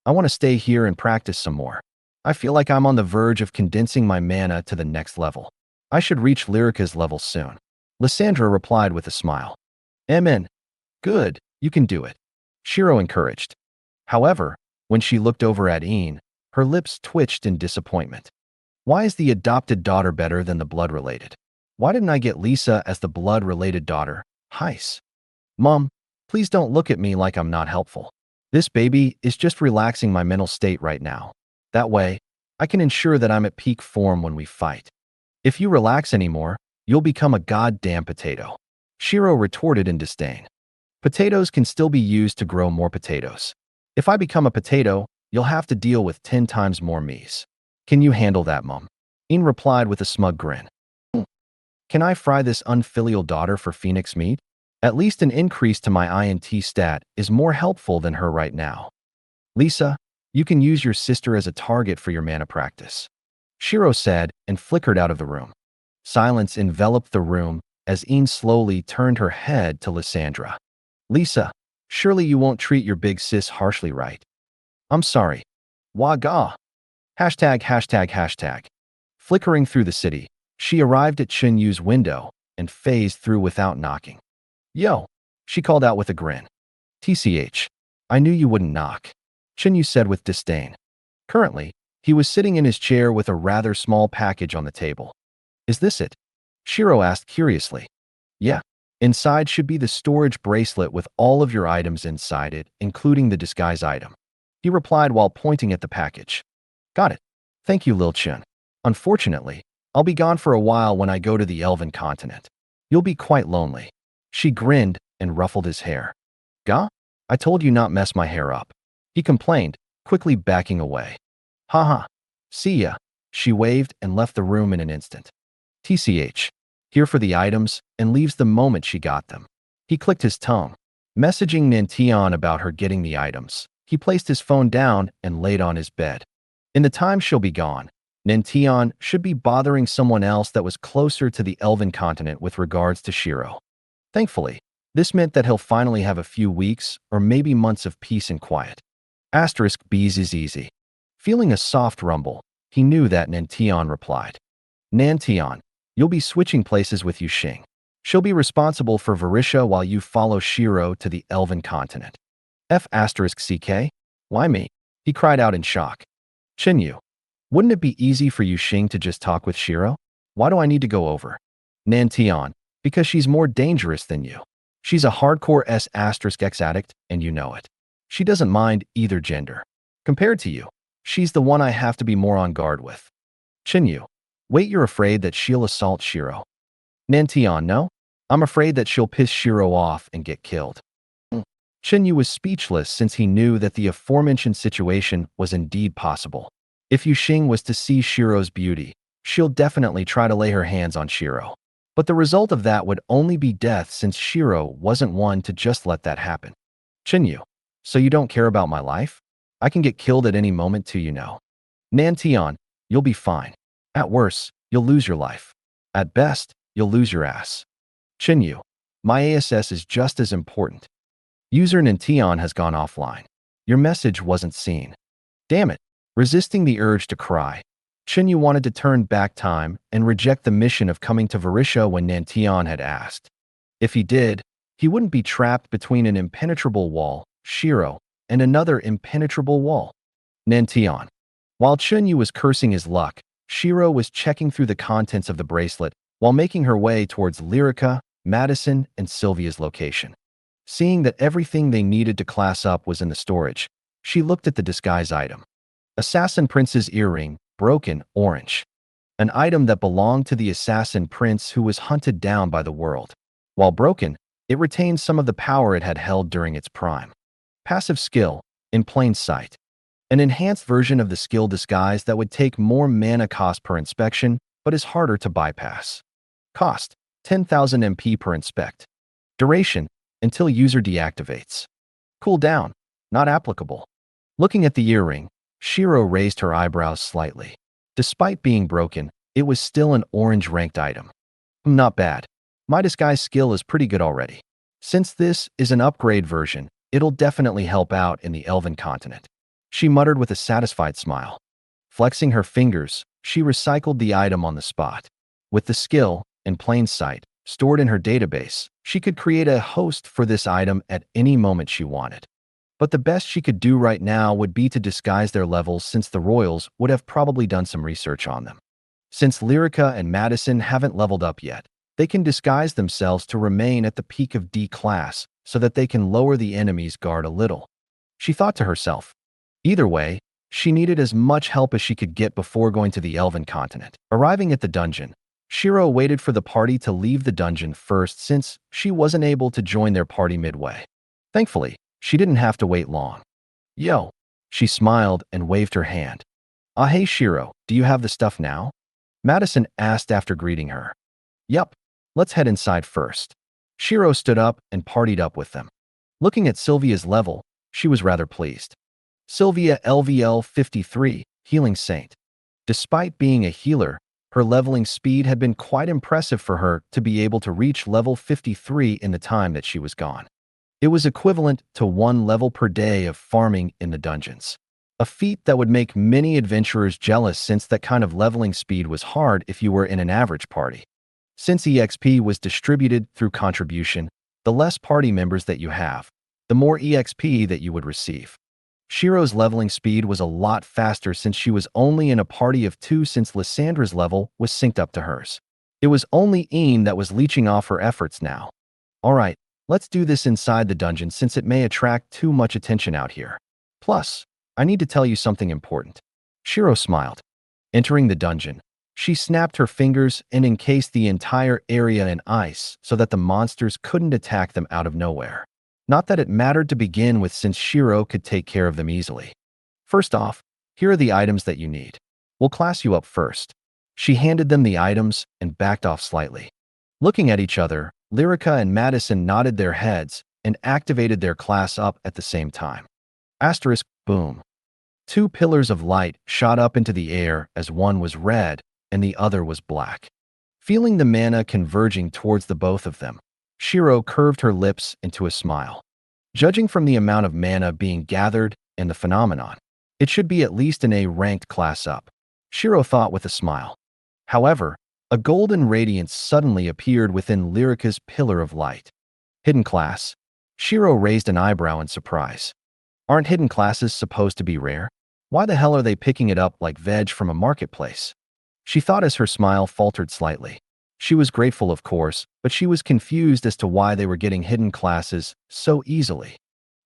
I want to stay here and practice some more. I feel like I'm on the verge of condensing my mana to the next level. I should reach Lyrica's level soon. Lysandra replied with a smile. Amen. Good, you can do it. Shiro encouraged. However, when she looked over at Ian, her lips twitched in disappointment. Why is the adopted daughter better than the blood-related? Why didn't I get Lisa as the blood-related daughter? Heis. Mom, please don't look at me like I'm not helpful. This baby is just relaxing my mental state right now. That way, I can ensure that I'm at peak form when we fight. If you relax anymore, you'll become a goddamn potato. Shiro retorted in disdain. Potatoes can still be used to grow more potatoes. If I become a potato, you'll have to deal with 10 times more me's. Can you handle that, Mom? Ian replied with a smug grin. Can I fry this unfilial daughter for Phoenix meat? At least an increase to my INT stat is more helpful than her right now. Lisa, you can use your sister as a target for your mana practice. Shiro said and flickered out of the room. Silence enveloped the room as Ian slowly turned her head to Lysandra. Lisa, Surely you won't treat your big sis harshly, right? I'm sorry. Waga. Hashtag, hashtag, hashtag. Flickering through the city, she arrived at Chun Yu's window and phased through without knocking. Yo, she called out with a grin. TCH, I knew you wouldn't knock, Chun Yu said with disdain. Currently, he was sitting in his chair with a rather small package on the table. Is this it? Shiro asked curiously. Yeah. Inside should be the storage bracelet with all of your items inside it, including the disguise item. He replied while pointing at the package. Got it. Thank you, Lil Chun. Unfortunately, I'll be gone for a while when I go to the Elven continent. You'll be quite lonely. She grinned and ruffled his hair. Ga? I told you not mess my hair up. He complained, quickly backing away. Haha. See ya. She waved and left the room in an instant. TCH. Here for the items, and leaves the moment she got them. He clicked his tongue. Messaging Nantian about her getting the items. He placed his phone down and laid on his bed. In the time she'll be gone, Nantian should be bothering someone else that was closer to the Elven continent with regards to Shiro. Thankfully, this meant that he'll finally have a few weeks or maybe months of peace and quiet. Asterisk B's is easy. Feeling a soft rumble, he knew that Nantian replied. Nantian, you'll be switching places with Yuxing. She'll be responsible for Varisha while you follow Shiro to the Elven continent. F***CK? Why me? He cried out in shock. Chinyu, wouldn't it be easy for Yuxing to just talk with Shiro? Why do I need to go over? Nantian, because she's more dangerous than you. She's a hardcore S**X addict, and you know it. She doesn't mind either gender. Compared to you, she's the one I have to be more on guard with. Chinyu, wait, you're afraid that she'll assault Shiro? Nantian, no? I'm afraid that she'll piss Shiro off and get killed. Chinyu was speechless since he knew that the aforementioned situation was indeed possible. If Yuxing was to see Shiro's beauty, she'll definitely try to lay her hands on Shiro. But the result of that would only be death since Shiro wasn't one to just let that happen. Chinyu, so you don't care about my life? I can get killed at any moment too, you know. Nantian, you'll be fine. At worst, you'll lose your life. At best, you'll lose your ass. Chinyu, my ASS is just as important. User Nantian has gone offline. Your message wasn't seen. Damn it. Resisting the urge to cry, Chinyu wanted to turn back time and reject the mission of coming to Varisha when Nantian had asked. If he did, he wouldn't be trapped between an impenetrable wall, Shiro, and another impenetrable wall, Nantian. While Chinyu was cursing his luck, Shiro was checking through the contents of the bracelet while making her way towards Lyrica, Madison, and Sylvia's location. Seeing that everything they needed to class up was in the storage, she looked at the disguise item. Assassin Prince's earring, broken, orange. An item that belonged to the assassin prince who was hunted down by the world. While broken, it retained some of the power it had held during its prime. Passive skill, in plain sight. An enhanced version of the skill disguise that would take more mana cost per inspection, but is harder to bypass. Cost, 10,000 MP per inspect. Duration, until user deactivates. Cooldown, not applicable. Looking at the earring, Shiro raised her eyebrows slightly. Despite being broken, it was still an orange-ranked item. Not bad. My disguise skill is pretty good already. Since this is an upgrade version, it'll definitely help out in the Elven continent. She muttered with a satisfied smile. Flexing her fingers, she recycled the item on the spot. With the skill, in plain sight, stored in her database, she could create a host for this item at any moment she wanted. But the best she could do right now would be to disguise their levels since the Royals would have probably done some research on them. Since Lyrica and Madison haven't leveled up yet, they can disguise themselves to remain at the peak of D class so that they can lower the enemy's guard a little. She thought to herself. Either way, she needed as much help as she could get before going to the Elven continent. Arriving at the dungeon, Shiro waited for the party to leave the dungeon first since she wasn't able to join their party midway. Thankfully, she didn't have to wait long. Yo, she smiled and waved her hand. Ah, hey Shiro, do you have the stuff now? Madison asked after greeting her. Yup, let's head inside first. Shiro stood up and partied up with them. Looking at Sylvia's level, she was rather pleased. Sylvia LVL 53, Healing Saint. Despite being a healer, her leveling speed had been quite impressive for her to be able to reach level 53 in the time that she was gone. It was equivalent to 1 level per day of farming in the dungeons. A feat that would make many adventurers jealous since that kind of leveling speed was hard if you were in an average party. Since EXP was distributed through contribution, the less party members that you have, the more EXP that you would receive. Shiro's leveling speed was a lot faster since she was only in a party of 2 since Lysandra's level was synced up to hers. It was only Een that was leeching off her efforts now. Alright, let's do this inside the dungeon since it may attract too much attention out here. Plus, I need to tell you something important. Shiro smiled. Entering the dungeon, she snapped her fingers and encased the entire area in ice so that the monsters couldn't attack them out of nowhere. Not that it mattered to begin with since Shiro could take care of them easily. First off, here are the items that you need. We'll class you up first. She handed them the items and backed off slightly. Looking at each other, Lyrica and Madison nodded their heads and activated their class up at the same time. Asterisk, boom. 2 pillars of light shot up into the air as one was red and the other was black. Feeling the mana converging towards the both of them, Shiro curved her lips into a smile. Judging from the amount of mana being gathered and the phenomenon, it should be at least an A-ranked class up, Shiro thought with a smile. However, a golden radiance suddenly appeared within Lyrica's pillar of light. Hidden class. Shiro raised an eyebrow in surprise. Aren't hidden classes supposed to be rare? Why the hell are they picking it up like veg from a marketplace? She thought as her smile faltered slightly. She was grateful, of course, but she was confused as to why they were getting hidden classes so easily.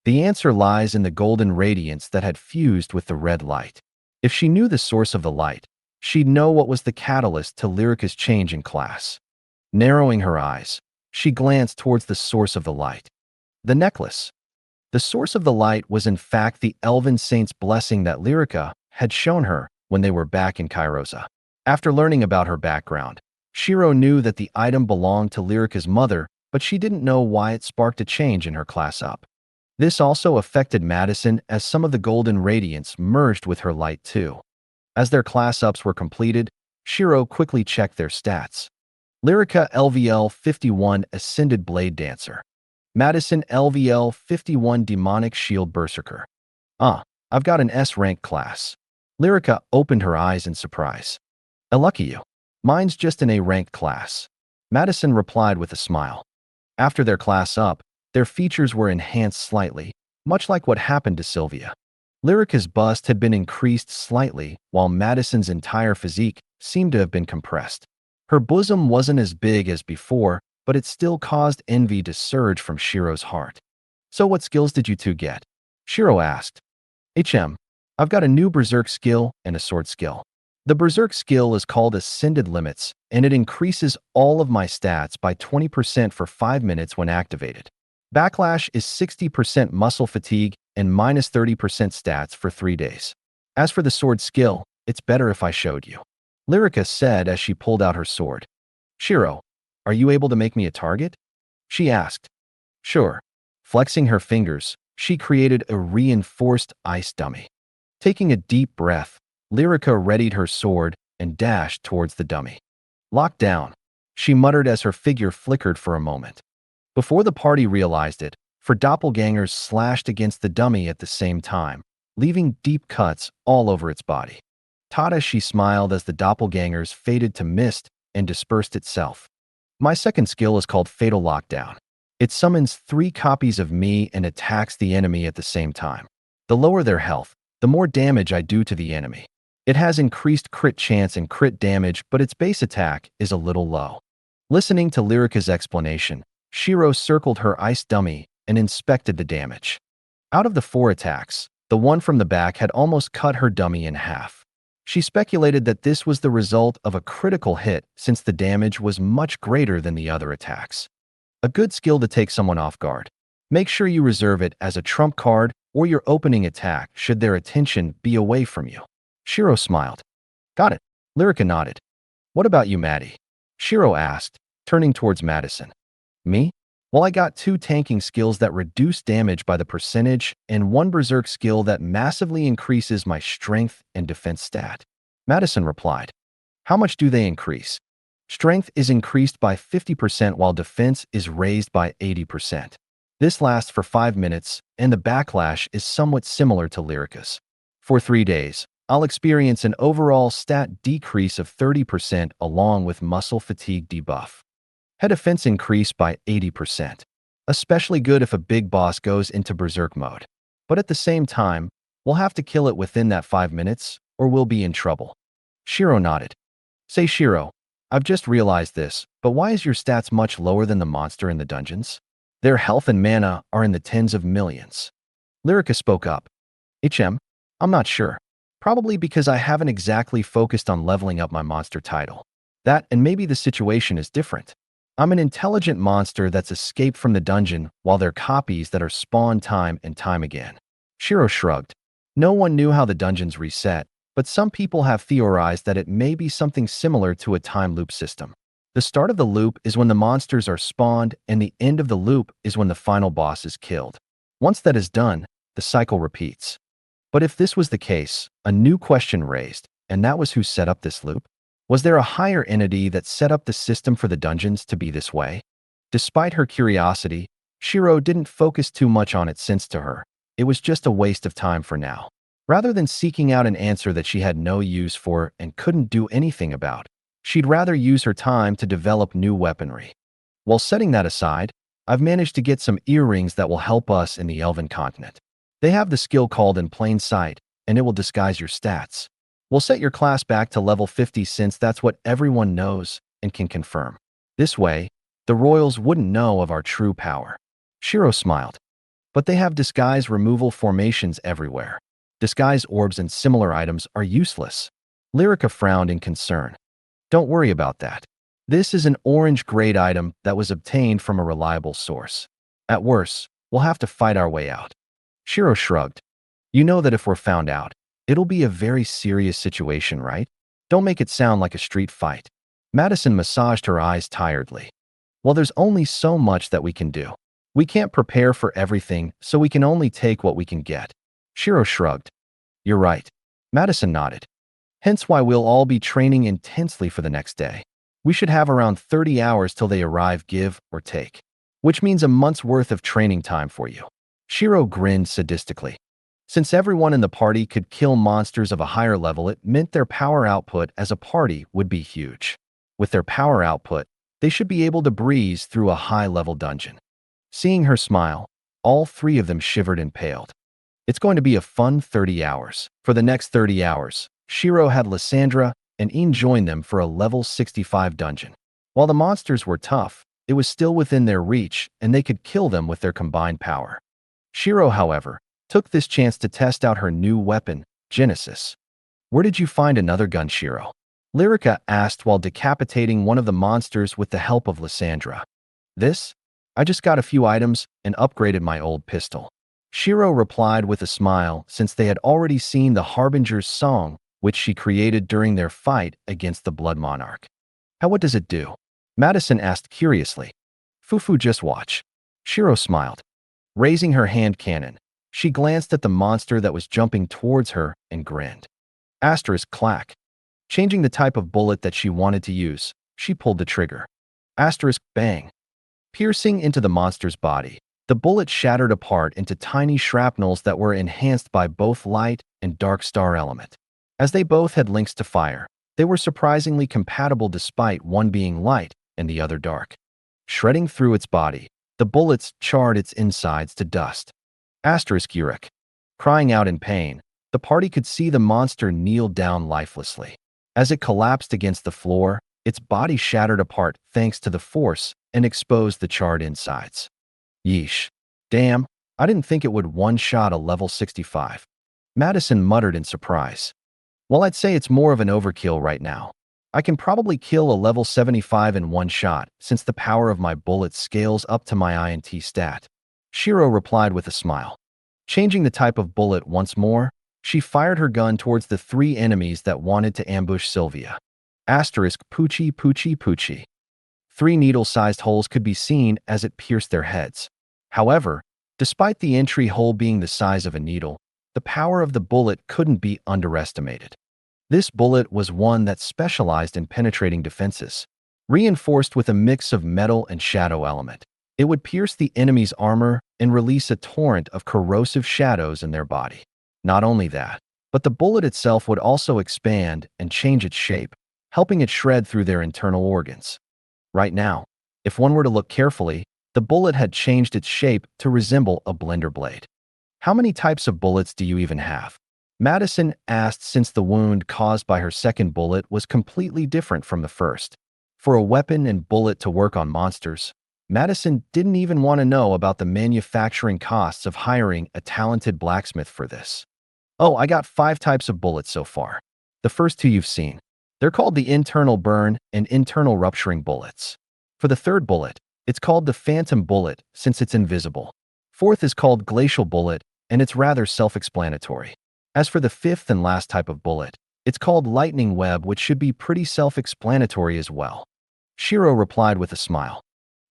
The answer lies in the golden radiance that had fused with the red light. If she knew the source of the light, she'd know what was the catalyst to Lyrica's change in class. Narrowing her eyes, she glanced towards the source of the light. The necklace. The source of the light was in fact the elven saint's blessing that Lyrica had shown her when they were back in Kairosa. After learning about her background, Shiro knew that the item belonged to Lyrica's mother, but she didn't know why it sparked a change in her class up. This also affected Madison as some of the golden radiance merged with her light too. As their class ups were completed, Shiro quickly checked their stats. Lyrica LVL 51 Ascended Blade Dancer. Madison LVL 51 Demonic Shield Berserker. I've got an S-rank class. Lyrica opened her eyes in surprise. Lucky you. Mine's just an A-ranked class. Madison replied with a smile. After their class up, their features were enhanced slightly, much like what happened to Sylvia. Lyrica's bust had been increased slightly, while Madison's entire physique seemed to have been compressed. Her bosom wasn't as big as before, but it still caused envy to surge from Shiro's heart. So what skills did you two get? Shiro asked. I've got a new berserk skill and a sword skill. The berserk skill is called Ascended Limits, and it increases all of my stats by 20% for 5 minutes when activated. Backlash is 60% muscle fatigue and minus 30% stats for 3 days. As for the sword skill, it's better if I showed you. Lyrica said as she pulled out her sword. Shiro, are you able to make me a target? She asked. Sure. Flexing her fingers, she created a reinforced ice dummy. Taking a deep breath, Lyrica readied her sword and dashed towards the dummy. Locked down, she muttered as her figure flickered for a moment. Before the party realized it, her doppelgangers slashed against the dummy at the same time, leaving deep cuts all over its body. Tada, she smiled as the doppelgangers faded to mist and dispersed itself. My second skill is called Fatal Lockdown. It summons 3 copies of me and attacks the enemy at the same time. The lower their health, the more damage I do to the enemy. It has increased crit chance and crit damage, but its base attack is a little low. Listening to Lyrica's explanation, Shiro circled her ice dummy and inspected the damage. Out of the 4 attacks, the one from the back had almost cut her dummy in half. She speculated that this was the result of a critical hit since the damage was much greater than the other attacks. A good skill to take someone off guard. Make sure you reserve it as a trump card or your opening attack should their attention be away from you. Shiro smiled. Got it. Lyrica nodded. What about you, Maddie? Shiro asked, turning towards Madison. Me? Well, I got 2 tanking skills that reduce damage by the percentage and 1 berserk skill that massively increases my strength and defense stat. Madison replied. How much do they increase? Strength is increased by 50% while defense is raised by 80%. This lasts for 5 minutes, and the backlash is somewhat similar to Lyrica's. For 3 days, I'll experience an overall stat decrease of 30% along with muscle fatigue debuff. Head defense increase by 80%. Especially good if a big boss goes into berserk mode. But at the same time, we'll have to kill it within that 5 minutes, or we'll be in trouble. Shiro nodded. Say Shiro, I've just realized this, but why is your stats much lower than the monster in the dungeons? Their health and mana are in the tens of millions. Lyrica spoke up. I'm not sure. Probably because I haven't exactly focused on leveling up my monster title. That and maybe the situation is different. I'm an intelligent monster that's escaped from the dungeon while they're copies that are spawned time and time again. Shiro shrugged. No one knew how the dungeons reset, but some people have theorized that it may be something similar to a time loop system. The start of the loop is when the monsters are spawned, and the end of the loop is when the final boss is killed. Once that is done, the cycle repeats. But if this was the case, a new question raised, and that was who set up this loop? Was there a higher entity that set up the system for the dungeons to be this way? Despite her curiosity, Shiro didn't focus too much on it since to her, it was just a waste of time for now. Rather than seeking out an answer that she had no use for and couldn't do anything about, she'd rather use her time to develop new weaponry. While setting that aside, I've managed to get some earrings that will help us in the Elven continent. They have the skill called in plain sight, and it will disguise your stats. We'll set your class back to level 50 since that's what everyone knows and can confirm. This way, the royals wouldn't know of our true power. Shiro smiled. But they have disguise removal formations everywhere. Disguise orbs and similar items are useless. Lyrica frowned in concern. Don't worry about that. This is an orange-grade item that was obtained from a reliable source. At worst, we'll have to fight our way out. Shiro shrugged. You know that if we're found out, it'll be a very serious situation, right? Don't make it sound like a street fight. Madison massaged her eyes tiredly. Well, there's only so much that we can do. We can't prepare for everything, so we can only take what we can get. Shiro shrugged. You're right. Madison nodded. Hence why we'll all be training intensely for the next day. We should have around 30 hours till they arrive, give or take. Which means a month's worth of training time for you. Shiro grinned sadistically. Since everyone in the party could kill monsters of a higher level, it meant their power output as a party would be huge. With their power output, they should be able to breeze through a high-level dungeon. Seeing her smile, all 3 of them shivered and paled. It's going to be a fun 30 hours. For the next 30 hours, Shiro had Lysandra and Ian join them for a level 65 dungeon. While the monsters were tough, it was still within their reach and they could kill them with their combined power. Shiro, however, took this chance to test out her new weapon, Genesis. Where did you find another gun, Shiro? Lyrica asked while decapitating one of the monsters with the help of Lysandra. This? I just got a few items and upgraded my old pistol. Shiro replied with a smile since they had already seen the Harbinger's song, which she created during their fight against the Blood Monarch. What does it do? Madison asked curiously. Fufu, just watch. Shiro smiled. Raising her hand cannon, she glanced at the monster that was jumping towards her and grinned. Asterisk clack. Changing the type of bullet that she wanted to use, she pulled the trigger. Asterisk bang. Piercing into the monster's body, the bullet shattered apart into tiny shrapnels that were enhanced by both light and dark star element. As they both had links to fire, they were surprisingly compatible despite one being light and the other dark. Shredding through its body, the bullets charred its insides to dust. Asterisk Urek. Crying out in pain, the party could see the monster kneel down lifelessly. As it collapsed against the floor, its body shattered apart thanks to the force and exposed the charred insides. Yeesh. Damn, I didn't think it would one-shot a level 65. Madison muttered in surprise. Well, I'd say it's more of an overkill right now. I can probably kill a level 75 in one shot since the power of my bullet scales up to my INT stat. Shiro replied with a smile. Changing the type of bullet once more, she fired her gun towards the 3 enemies that wanted to ambush Sylvia. Asterisk Poochie Poochie Poochie. 3 needle-sized holes could be seen as it pierced their heads. However, despite the entry hole being the size of a needle, the power of the bullet couldn't be underestimated. This bullet was one that specialized in penetrating defenses, reinforced with a mix of metal and shadow element. It would pierce the enemy's armor and release a torrent of corrosive shadows in their body. Not only that, but the bullet itself would also expand and change its shape, helping it shred through their internal organs. Right now, if one were to look carefully, the bullet had changed its shape to resemble a blender blade. How many types of bullets do you even have? Madison asked, since the wound caused by her second bullet was completely different from the first. For a weapon and bullet to work on monsters, Madison didn't even want to know about the manufacturing costs of hiring a talented blacksmith for this. Oh, I got 5 types of bullets so far. The first 2 you've seen. They're called the internal burn and internal rupturing bullets. For the third bullet, it's called the phantom bullet since it's invisible. Fourth is called glacial bullet, and it's rather self-explanatory. As for the fifth and last type of bullet, it's called lightning web, which should be pretty self-explanatory as well. Shiro replied with a smile.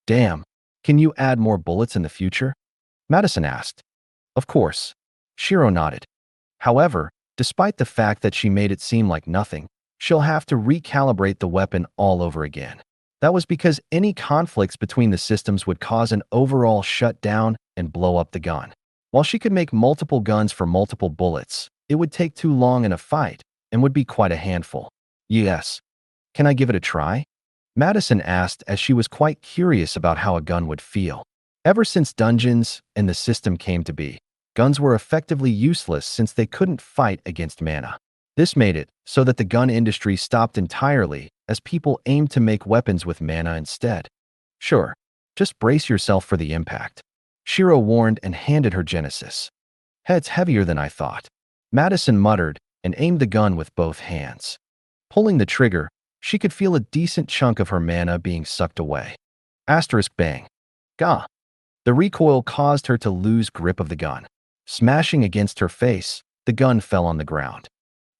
Damn, can you add more bullets in the future? Madison asked. Of course. Shiro nodded. However, despite the fact that she made it seem like nothing, she'll have to recalibrate the weapon all over again. That was because any conflicts between the systems would cause an overall shutdown and blow up the gun. While she could make multiple guns for multiple bullets, it would take too long in a fight and would be quite a handful. Yes. Can I give it a try? Madison asked, as she was quite curious about how a gun would feel. Ever since Dungeons and the system came to be, guns were effectively useless since they couldn't fight against mana. This made it so that the gun industry stopped entirely as people aimed to make weapons with mana instead. Sure, just brace yourself for the impact. Shiro warned and handed her Genesis. It's heavier than I thought. Madison muttered and aimed the gun with both hands. Pulling the trigger, she could feel a decent chunk of her mana being sucked away. Asterisk bang. Gah. The recoil caused her to lose grip of the gun. Smashing against her face, the gun fell on the ground.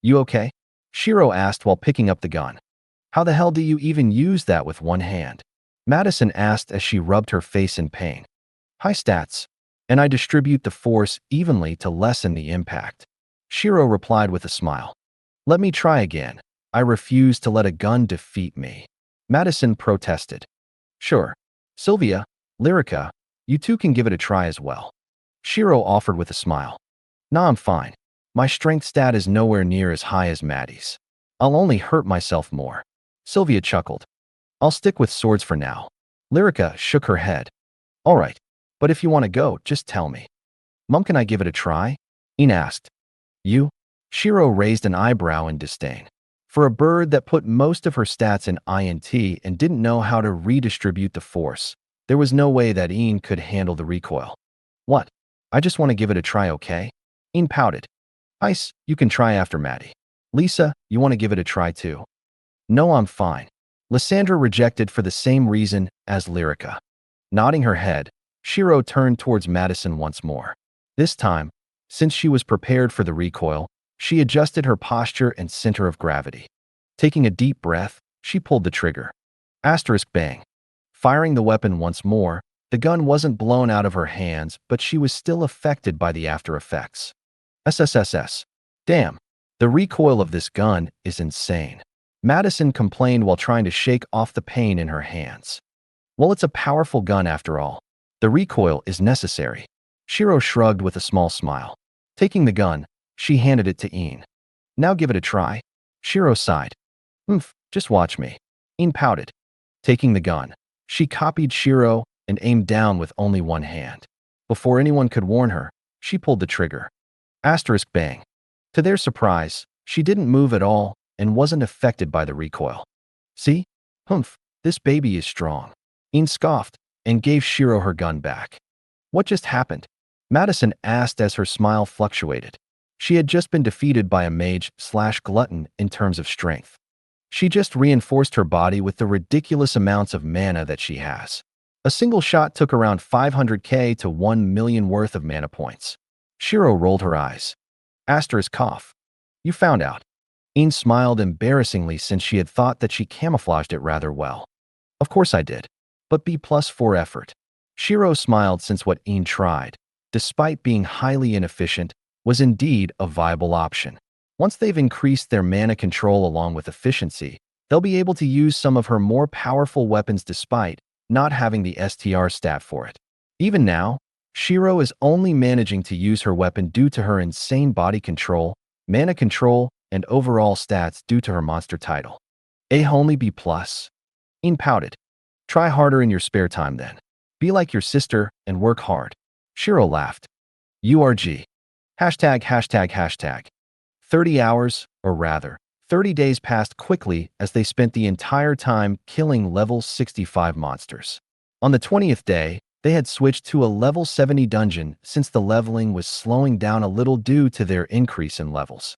You okay? Shiro asked while picking up the gun. How the hell do you even use that with one hand? Madison asked as she rubbed her face in pain. High stats, and I distribute the force evenly to lessen the impact. Shiro replied with a smile. Let me try again. I refuse to let a gun defeat me. Madison protested. Sure. Sylvia, Lyrica, you two can give it a try as well. Shiro offered with a smile. Nah, I'm fine. My strength stat is nowhere near as high as Maddie's. I'll only hurt myself more. Sylvia chuckled. I'll stick with swords for now. Lyrica shook her head. All right, but if you want to go, just tell me. Mom, can I give it a try? Ian asked. You? Shiro raised an eyebrow in disdain. For a bird that put most of her stats in INT and didn't know how to redistribute the force, there was no way that Ian could handle the recoil. What? I just want to give it a try, okay? Ian pouted. Ice, you can try after Maddie. Lisa, you want to give it a try too? No, I'm fine. Lysandra rejected for the same reason as Lyrica. Nodding her head, Shiro turned towards Madison once more. This time, since she was prepared for the recoil, she adjusted her posture and center of gravity. Taking a deep breath, she pulled the trigger. Asterisk bang. Firing the weapon once more, the gun wasn't blown out of her hands, but she was still affected by the after effects. SSSS. Damn, the recoil of this gun is insane. Madison complained while trying to shake off the pain in her hands. Well, it's a powerful gun after all. The recoil is necessary. Shiro shrugged with a small smile. Taking the gun, she handed it to Ian. Now give it a try. Shiro sighed. Just watch me. Ian pouted. Taking the gun, she copied Shiro and aimed down with only one hand. Before anyone could warn her, she pulled the trigger. Asterisk bang. To their surprise, she didn't move at all and wasn't affected by the recoil. See? This baby is strong. Ian scoffed and gave Shiro her gun back. What just happened? Madison asked as her smile fluctuated. She had just been defeated by a mage/glutton in terms of strength. She just reinforced her body with the ridiculous amounts of mana that she has. A single shot took around 500k to 1 million worth of mana points. Shiro rolled her eyes. Asterisk cough. You found out. Ian smiled embarrassingly since she had thought that she camouflaged it rather well. Of course I did. But B+ for effort. Shiro smiled since what Ian tried, despite being highly inefficient, was indeed a viable option. Once they've increased their mana control along with efficiency, they'll be able to use some of her more powerful weapons despite not having the STR stat for it. Even now, Shiro is only managing to use her weapon due to her insane body control, mana control, and overall stats due to her monster title. A only B+. In pouted. Try harder in your spare time then. Be like your sister and work hard. Shiro laughed. URG. ####. 30 hours, or rather, 30 days passed quickly as they spent the entire time killing level 65 monsters. On the 20th day, they had switched to a level 70 dungeon since the leveling was slowing down a little due to their increase in levels.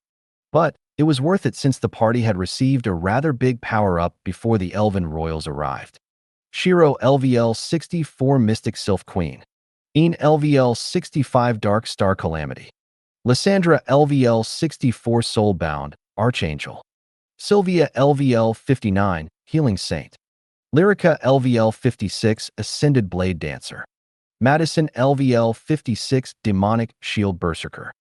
But it was worth it since the party had received a rather big power-up before the Elven Royals arrived. Shiro LVL 64 Mystic Sylph Queen. Ian LVL 65 Dark Star Calamity. Lysandra LVL 64 Soulbound Archangel. Sylvia LVL 59 Healing Saint. Lyrica LVL 56 Ascended Blade Dancer. Madison LVL 56 Demonic Shield Berserker.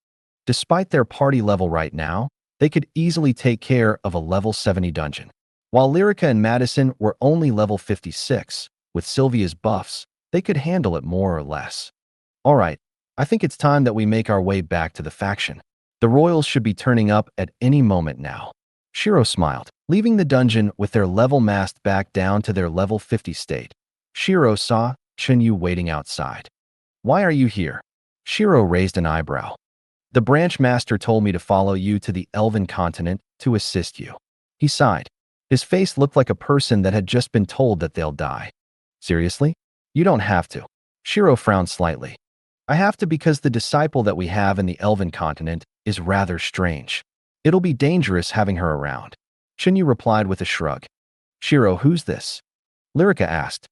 Despite their party level right now, they could easily take care of a level 70 dungeon. While Lyrica and Madison were only level 56, with Sylvia's buffs, they could handle it more or less. Alright, I think it's time that we make our way back to the faction. The Royals should be turning up at any moment now. Shiro smiled, leaving the dungeon with their level masked back down to their level 50 state. Shiro saw Chunyu waiting outside. Why are you here? Shiro raised an eyebrow. The branch master told me to follow you to the Elven continent to assist you. He sighed. His face looked like a person that had just been told that they'll die. Seriously? You don't have to. Shiro frowned slightly. I have to because the disciple that we have in the Elven continent is rather strange. It'll be dangerous having her around. Chunyu replied with a shrug. Shiro, who's this? Lyrica asked.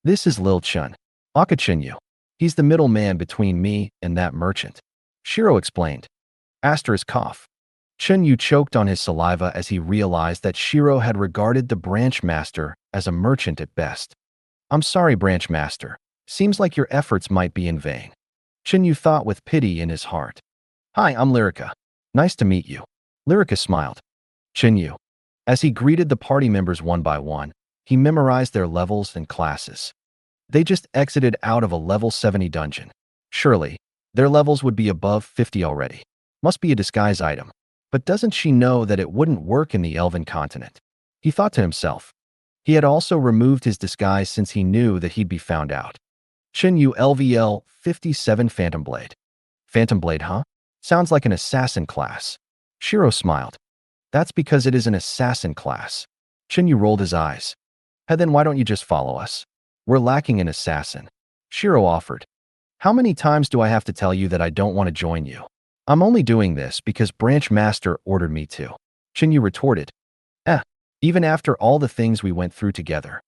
This is Lil Chun. Aka Chunyu. He's the middleman between me and that merchant. Shiro explained. Asterisk cough. Chunyu choked on his saliva as he realized that Shiro had regarded the branch master as a merchant at best. I'm sorry, branch master. Seems like your efforts might be in vain. Chunyu thought with pity in his heart. Hi, I'm Lyrica. Nice to meet you. Lyrica smiled. Chunyu. As he greeted the party members one by one, he memorized their levels and classes. They just exited out of a level 70 dungeon. Surely, their levels would be above 50 already. Must be a disguise item. But doesn't she know that it wouldn't work in the Elven continent? He thought to himself. He had also removed his disguise since he knew that he'd be found out. Chunyu LVL 57 Phantom Blade. Phantom Blade, huh? Sounds like an assassin class. Shiro smiled. That's because it is an assassin class. Chunyu rolled his eyes. Hey, then why don't you just follow us? We're lacking an assassin. Shiro offered. How many times do I have to tell you that I don't want to join you? I'm only doing this because Branch Master ordered me to. Chunyu retorted. Even after all the things we went through together.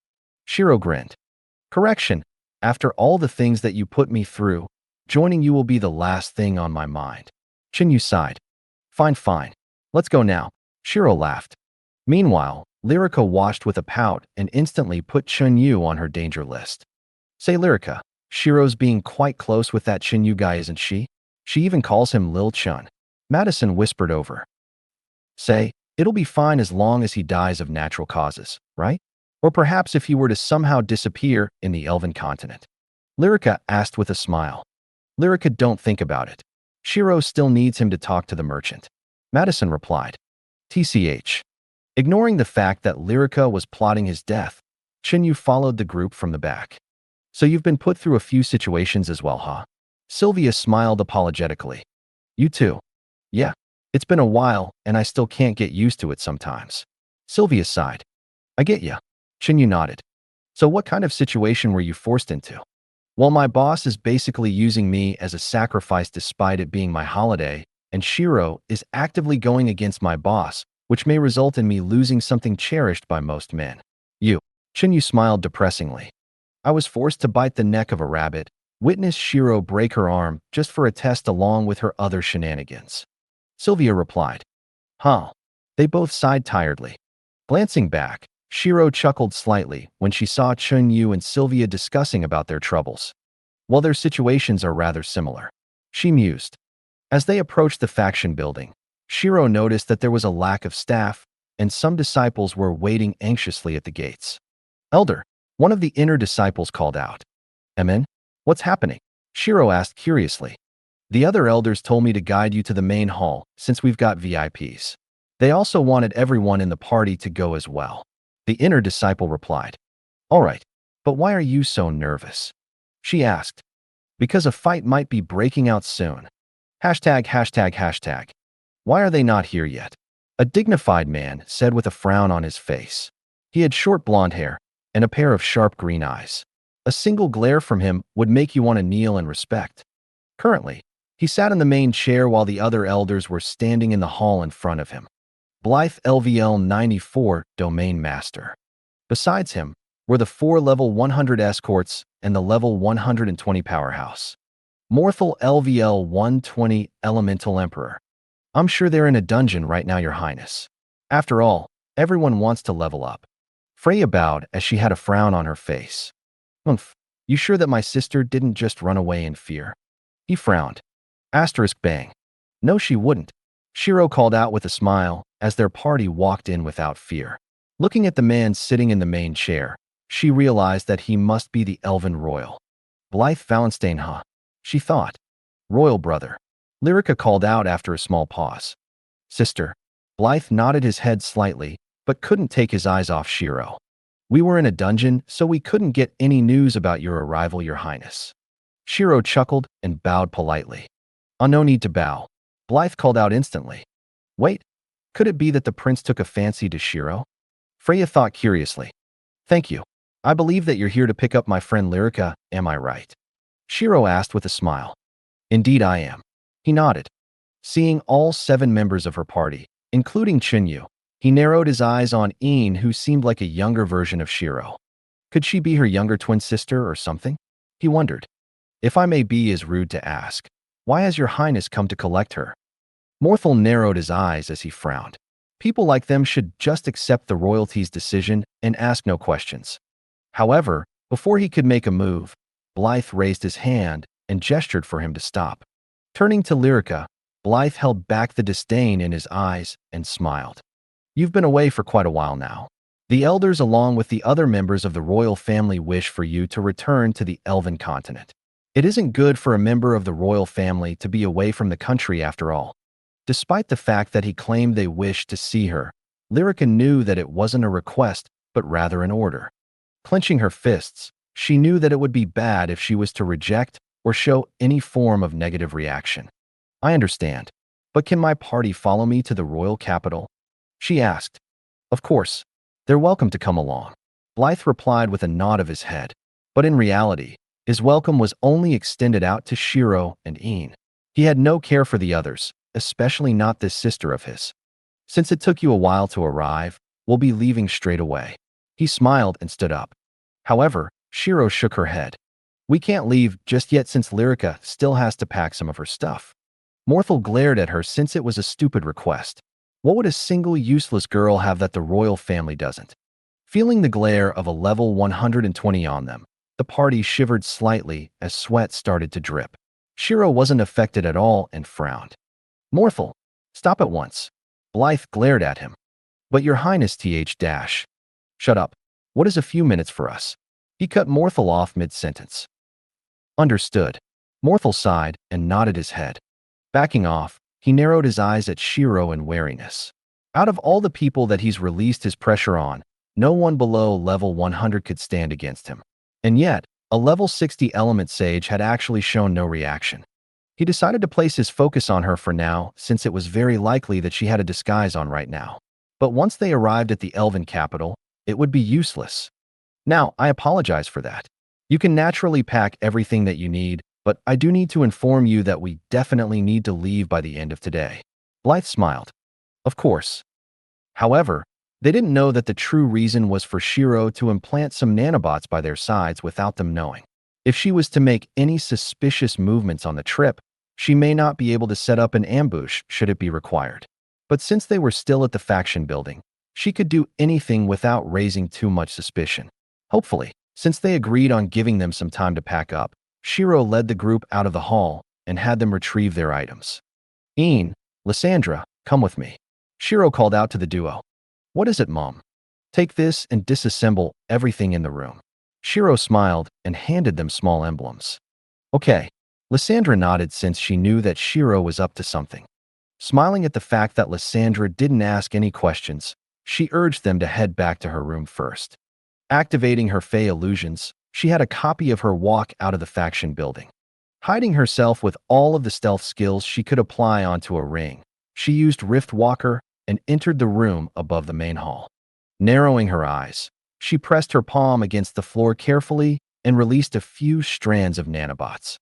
Shiro grinned. Correction. After all the things that you put me through, joining you will be the last thing on my mind. Chunyu sighed. Fine. Let's go now. Shiro laughed. Meanwhile, Lyrica watched with a pout and instantly put Chunyu on her danger list. Say Lyrica, Shiro's being quite close with that Chunyu guy, isn't she? She even calls him Lil Chun. Madison whispered over. Say, it'll be fine as long as he dies of natural causes, right? Or perhaps if he were to somehow disappear in the Elven continent. Lyrica asked with a smile. Lyrica, don't think about it. Shiro still needs him to talk to the merchant. Madison replied. TCH. Ignoring the fact that Lyrica was plotting his death, Chunyu followed the group from the back. So you've been put through a few situations as well, huh? Sylvia smiled apologetically. You too. Yeah. It's been a while, and I still can't get used to it sometimes. Sylvia sighed. I get ya. Chunyu nodded. So what kind of situation were you forced into? Well, my boss is basically using me as a sacrifice despite it being my holiday, and Shiro is actively going against my boss, which may result in me losing something cherished by most men. You. Chunyu smiled depressingly. I was forced to bite the neck of a rabbit, witness Shiro break her arm just for a test along with her other shenanigans. Sylvia replied. Huh. They both sighed tiredly. Glancing back, Shiro chuckled slightly when she saw Chunyu and Sylvia discussing about their troubles. While their situations are rather similar, she mused. As they approached the faction building, Shiro noticed that there was a lack of staff, and some disciples were waiting anxiously at the gates. Elder, One of the inner disciples called out. Amen? What's happening? Shiro asked curiously. The other elders told me to guide you to the main hall, since we've got VIPs. They also wanted everyone in the party to go as well. The inner disciple replied. All right, but why are you so nervous? She asked. Because a fight might be breaking out soon. ####. Why are they not here yet? A dignified man said with a frown on his face. He had short blonde hair and a pair of sharp green eyes. A single glare from him would make you want to kneel in respect. Currently, he sat in the main chair while the other elders were standing in the hall in front of him. Blythe LVL 94 Domain Master. Besides him were the 4 level 100 escorts and the level 120 powerhouse. Morthal LVL 120 Elemental Emperor. I'm sure they're in a dungeon right now, Your Highness. After all, everyone wants to level up. Freya bowed as she had a frown on her face. Umph, you sure that my sister didn't just run away in fear? He frowned. Asterisk bang. No, she wouldn't. Shiro called out with a smile as their party walked in without fear. Looking at the man sitting in the main chair, she realized that he must be the Elven Royal. Blythe Wallenstein, huh? She thought. Royal brother. Lyrica called out after a small pause. Sister. Blythe nodded his head slightly, but couldn't take his eyes off Shiro. We were in a dungeon, so we couldn't get any news about your arrival, Your Highness. Shiro chuckled and bowed politely. Oh, no need to bow. Blythe called out instantly. Wait, could it be that the prince took a fancy to Shiro? Freya thought curiously. Thank you. I believe that you're here to pick up my friend Lyrica, am I right? Shiro asked with a smile. Indeed I am. He nodded. Seeing all 7 members of her party, including Chinyu, he narrowed his eyes on Een, who seemed like a younger version of Shiro. Could she be her younger twin sister or something? He wondered. If I may be as rude to ask, why has Your Highness come to collect her? Morthal narrowed his eyes as he frowned. People like them should just accept the royalty's decision and ask no questions. However, before he could make a move, Blythe raised his hand and gestured for him to stop. Turning to Lyrica, Blythe held back the disdain in his eyes and smiled. You've been away for quite a while now. The elders along with the other members of the royal family wish for you to return to the Elven continent. It isn't good for a member of the royal family to be away from the country after all. Despite the fact that he claimed they wished to see her, Lyrica knew that it wasn't a request, but rather an order. Clenching her fists, she knew that it would be bad if she was to reject or show any form of negative reaction. I understand, but can my party follow me to the royal capital? She asked. Of course. They're welcome to come along. Blythe replied with a nod of his head, but in reality, his welcome was only extended out to Shiro and Een. He had no care for the others, especially not this sister of his. Since it took you a while to arrive, we'll be leaving straight away. He smiled and stood up. However, Shiro shook her head. We can't leave just yet since Lyrica still has to pack some of her stuff. Morthal glared at her since it was a stupid request. What would a single useless girl have that the royal family doesn't? Feeling the glare of a level 120 on them, the party shivered slightly as sweat started to drip. Shiro wasn't affected at all and frowned. Morthal, stop at once. Blythe glared at him. But Your Highness th. Shut up. What is a few minutes for us? He cut Morthal off mid-sentence. Understood. Morthal sighed and nodded his head. Backing off, he narrowed his eyes at Shiro in wariness. Out of all the people that he's released his pressure on, no one below level 100 could stand against him. And yet, a level 60 element sage had actually shown no reaction. He decided to place his focus on her for now, since it was very likely that she had a disguise on right now. But once they arrived at the Elven capital, it would be useless. Now, I apologize for that. You can naturally pack everything that you need, but I do need to inform you that we definitely need to leave by the end of today. Blythe smiled. Of course. However, they didn't know that the true reason was for Shiro to implant some nanobots by their sides without them knowing. If she was to make any suspicious movements on the trip, she may not be able to set up an ambush should it be required. But since they were still at the faction building, she could do anything without raising too much suspicion. Hopefully, since they agreed on giving them some time to pack up, Shiro led the group out of the hall and had them retrieve their items. Een, Lysandra, come with me. Shiro called out to the duo. What is it, Mom? Take this and disassemble everything in the room. Shiro smiled and handed them small emblems. Okay. Lysandra nodded since she knew that Shiro was up to something. Smiling at the fact that Lysandra didn't ask any questions, she urged them to head back to her room first. Activating her Fey illusions, she had a copy of her walk out of the faction building. Hiding herself with all of the stealth skills she could apply onto a ring, she used Rift Walker and entered the room above the main hall. Narrowing her eyes, she pressed her palm against the floor carefully and released a few strands of nanobots.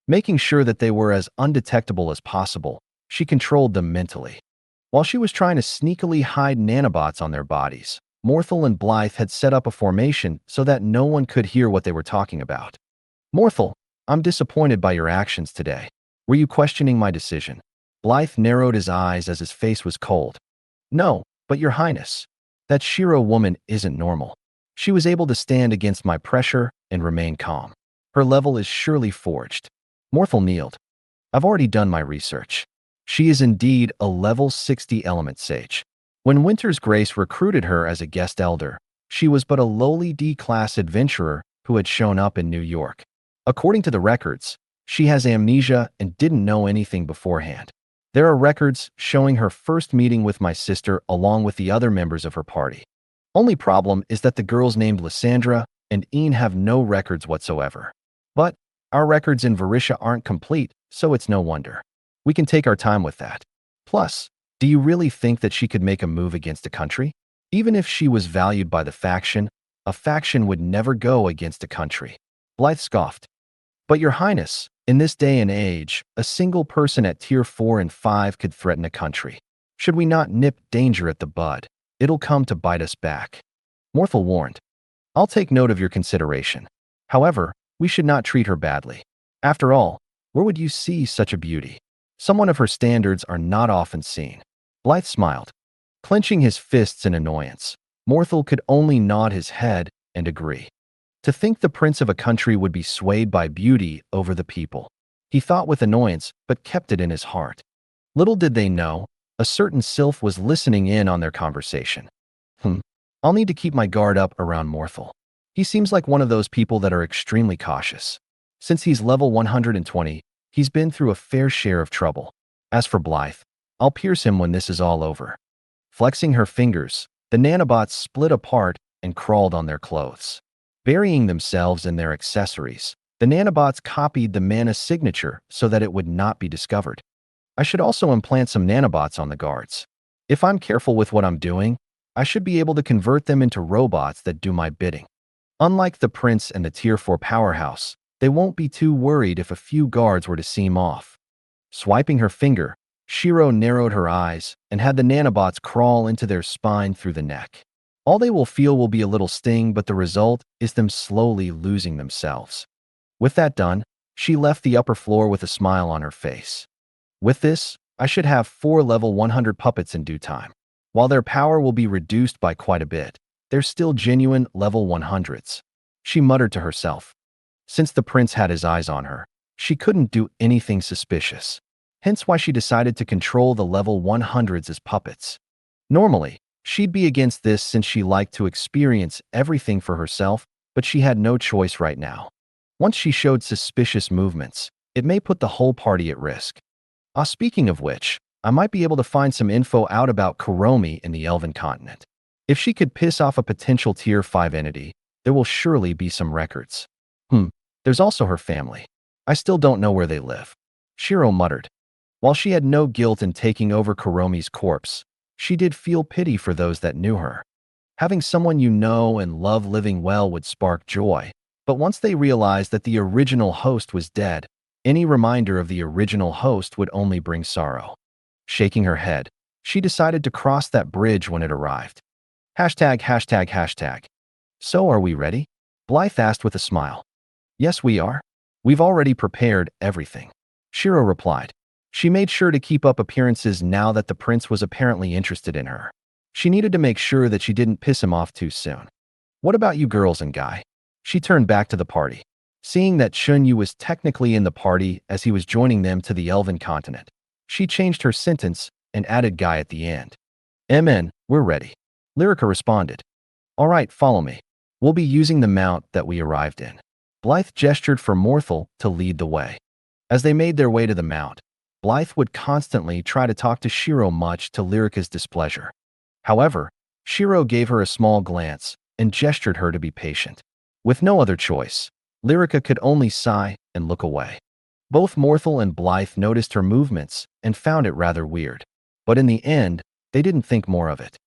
Making sure that they were as undetectable as possible, she controlled them mentally. While she was trying to sneakily hide nanobots on their bodies, Morthel and Blythe had set up a formation so that no one could hear what they were talking about. Morthel, I'm disappointed by your actions today. Were you questioning my decision? Blythe narrowed his eyes as his face was cold. No, but your highness. That Shiro woman isn't normal. She was able to stand against my pressure and remain calm. Her level is surely forged. Morthel kneeled. I've already done my research. She is indeed a level 60 element sage. When Winter's Grace recruited her as a guest elder, she was but a lowly D-class adventurer who had shown up in New York. According to the records, she has amnesia and didn't know anything beforehand. There are records showing her first meeting with my sister along with the other members of her party. Only problem is that the girls named Lysandra and Ian have no records whatsoever. But our records in Varisha aren't complete, so it's no wonder. We can take our time with that. Plus, do you really think that she could make a move against a country? Even if she was valued by the faction, a faction would never go against a country. Blythe scoffed. But your highness, in this day and age, a single person at tier 4 and 5 could threaten a country. Should we not nip danger at the bud, it'll come to bite us back. Morthel warned. I'll take note of your consideration. However, we should not treat her badly. After all, where would you see such a beauty? Someone of her standards are not often seen. Blythe smiled. Clenching his fists in annoyance, Morthel could only nod his head and agree. To think the prince of a country would be swayed by beauty over the people. He thought with annoyance, but kept it in his heart. Little did they know, a certain sylph was listening in on their conversation. I'll need to keep my guard up around Morthel. He seems like one of those people that are extremely cautious. Since he's level 120, he's been through a fair share of trouble. As for Blythe, I'll pierce him when this is all over. Flexing her fingers, the nanobots split apart and crawled on their clothes. Burying themselves in their accessories, the nanobots copied the mana signature so that it would not be discovered. I should also implant some nanobots on the guards. If I'm careful with what I'm doing, I should be able to convert them into robots that do my bidding. Unlike the prince and the tier 4 powerhouse, they won't be too worried if a few guards were to seem off. Swiping her finger, Shiro narrowed her eyes and had the nanobots crawl into their spine through the neck. All they will feel will be a little sting, but the result is them slowly losing themselves. With that done, she left the upper floor with a smile on her face. With this, I should have 4 level 100 puppets in due time. While their power will be reduced by quite a bit, they're still genuine level 100s. She muttered to herself. Since the prince had his eyes on her, she couldn't do anything suspicious. Hence why she decided to control the level 100s as puppets. Normally, she'd be against this since she liked to experience everything for herself, but she had no choice right now. Once she showed suspicious movements, it may put the whole party at risk. Speaking of which, I might be able to find some info out about Kuromi in the Elven continent. If she could piss off a potential tier 5 entity, there will surely be some records. There's also her family. I still don't know where they live. Shiro muttered. While she had no guilt in taking over Kuromi's corpse, she did feel pity for those that knew her. Having someone you know and love living well would spark joy, but once they realized that the original host was dead, any reminder of the original host would only bring sorrow. Shaking her head, she decided to cross that bridge when it arrived. ####. So are we ready? Blythe asked with a smile. Yes, we are. We've already prepared everything. Shiro replied. She made sure to keep up appearances now that the prince was apparently interested in her. She needed to make sure that she didn't piss him off too soon. What about you girls and Guy? She turned back to the party. Seeing that Chunyu was technically in the party as he was joining them to the Elven continent, she changed her sentence and added Guy at the end. MN, we're ready. Lyrica responded. All right, follow me. We'll be using the mount that we arrived in. Blythe gestured for Morthal to lead the way. As they made their way to the mount, Blythe would constantly try to talk to Shiro, much to Lyrica's displeasure. However, Shiro gave her a small glance and gestured her to be patient. With no other choice, Lyrica could only sigh and look away. Both Morthal and Blythe noticed her movements and found it rather weird. But in the end, they didn't think more of it.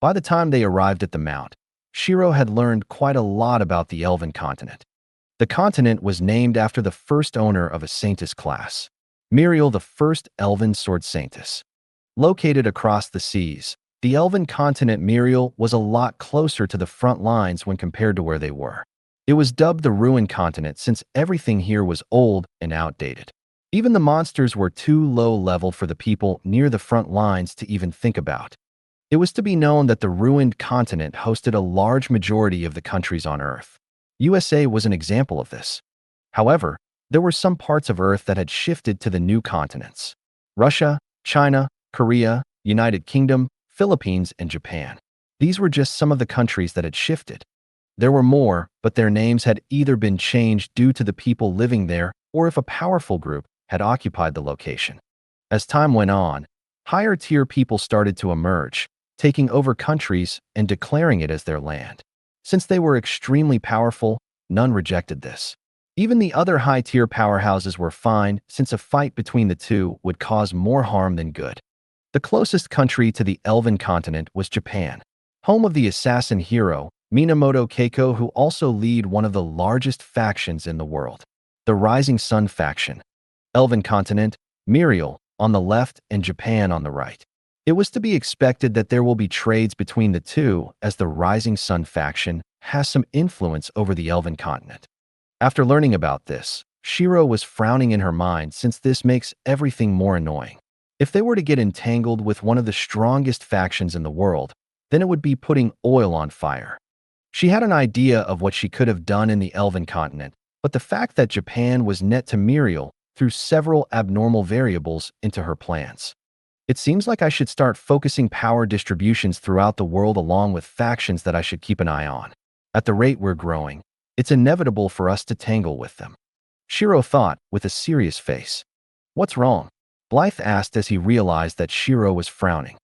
By the time they arrived at the mount, Shiro had learned quite a lot about the Elven continent. The continent was named after the first owner of a Saintess class, Muriel, the first Elven sword Saintess. Located across the seas, the Elven continent Muriel was a lot closer to the front lines when compared to where they were. It was dubbed the Ruined Continent since everything here was old and outdated. Even the monsters were too low level for the people near the front lines to even think about. It was to be known that the Ruined Continent hosted a large majority of the countries on Earth. USA was an example of this. However, there were some parts of Earth that had shifted to the new continents: Russia, China, Korea, United Kingdom, Philippines, and Japan. These were just some of the countries that had shifted. There were more, but their names had either been changed due to the people living there or if a powerful group had occupied the location. As time went on, higher-tier people started to emerge, taking over countries and declaring it as their land. Since they were extremely powerful, none rejected this. Even the other high-tier powerhouses were fine, since a fight between the two would cause more harm than good. The closest country to the Elven continent was Japan, home of the assassin hero, Minamoto Keiko, who also lead one of the largest factions in the world, the Rising Sun faction. Elven continent, Muriel, on the left and Japan on the right. It was to be expected that there will be trades between the two, as the Rising Sun faction has some influence over the Elven continent. After learning about this, Shiro was frowning in her mind, since this makes everything more annoying. If they were to get entangled with one of the strongest factions in the world, then it would be putting oil on fire. She had an idea of what she could have done in the Elven continent, but the fact that Japan was net to Muriel threw several abnormal variables into her plans. It seems like I should start focusing power distributions throughout the world along with factions that I should keep an eye on. At the rate we're growing, it's inevitable for us to tangle with them. Shiro thought with a serious face. What's wrong? Blythe asked as he realized that Shiro was frowning.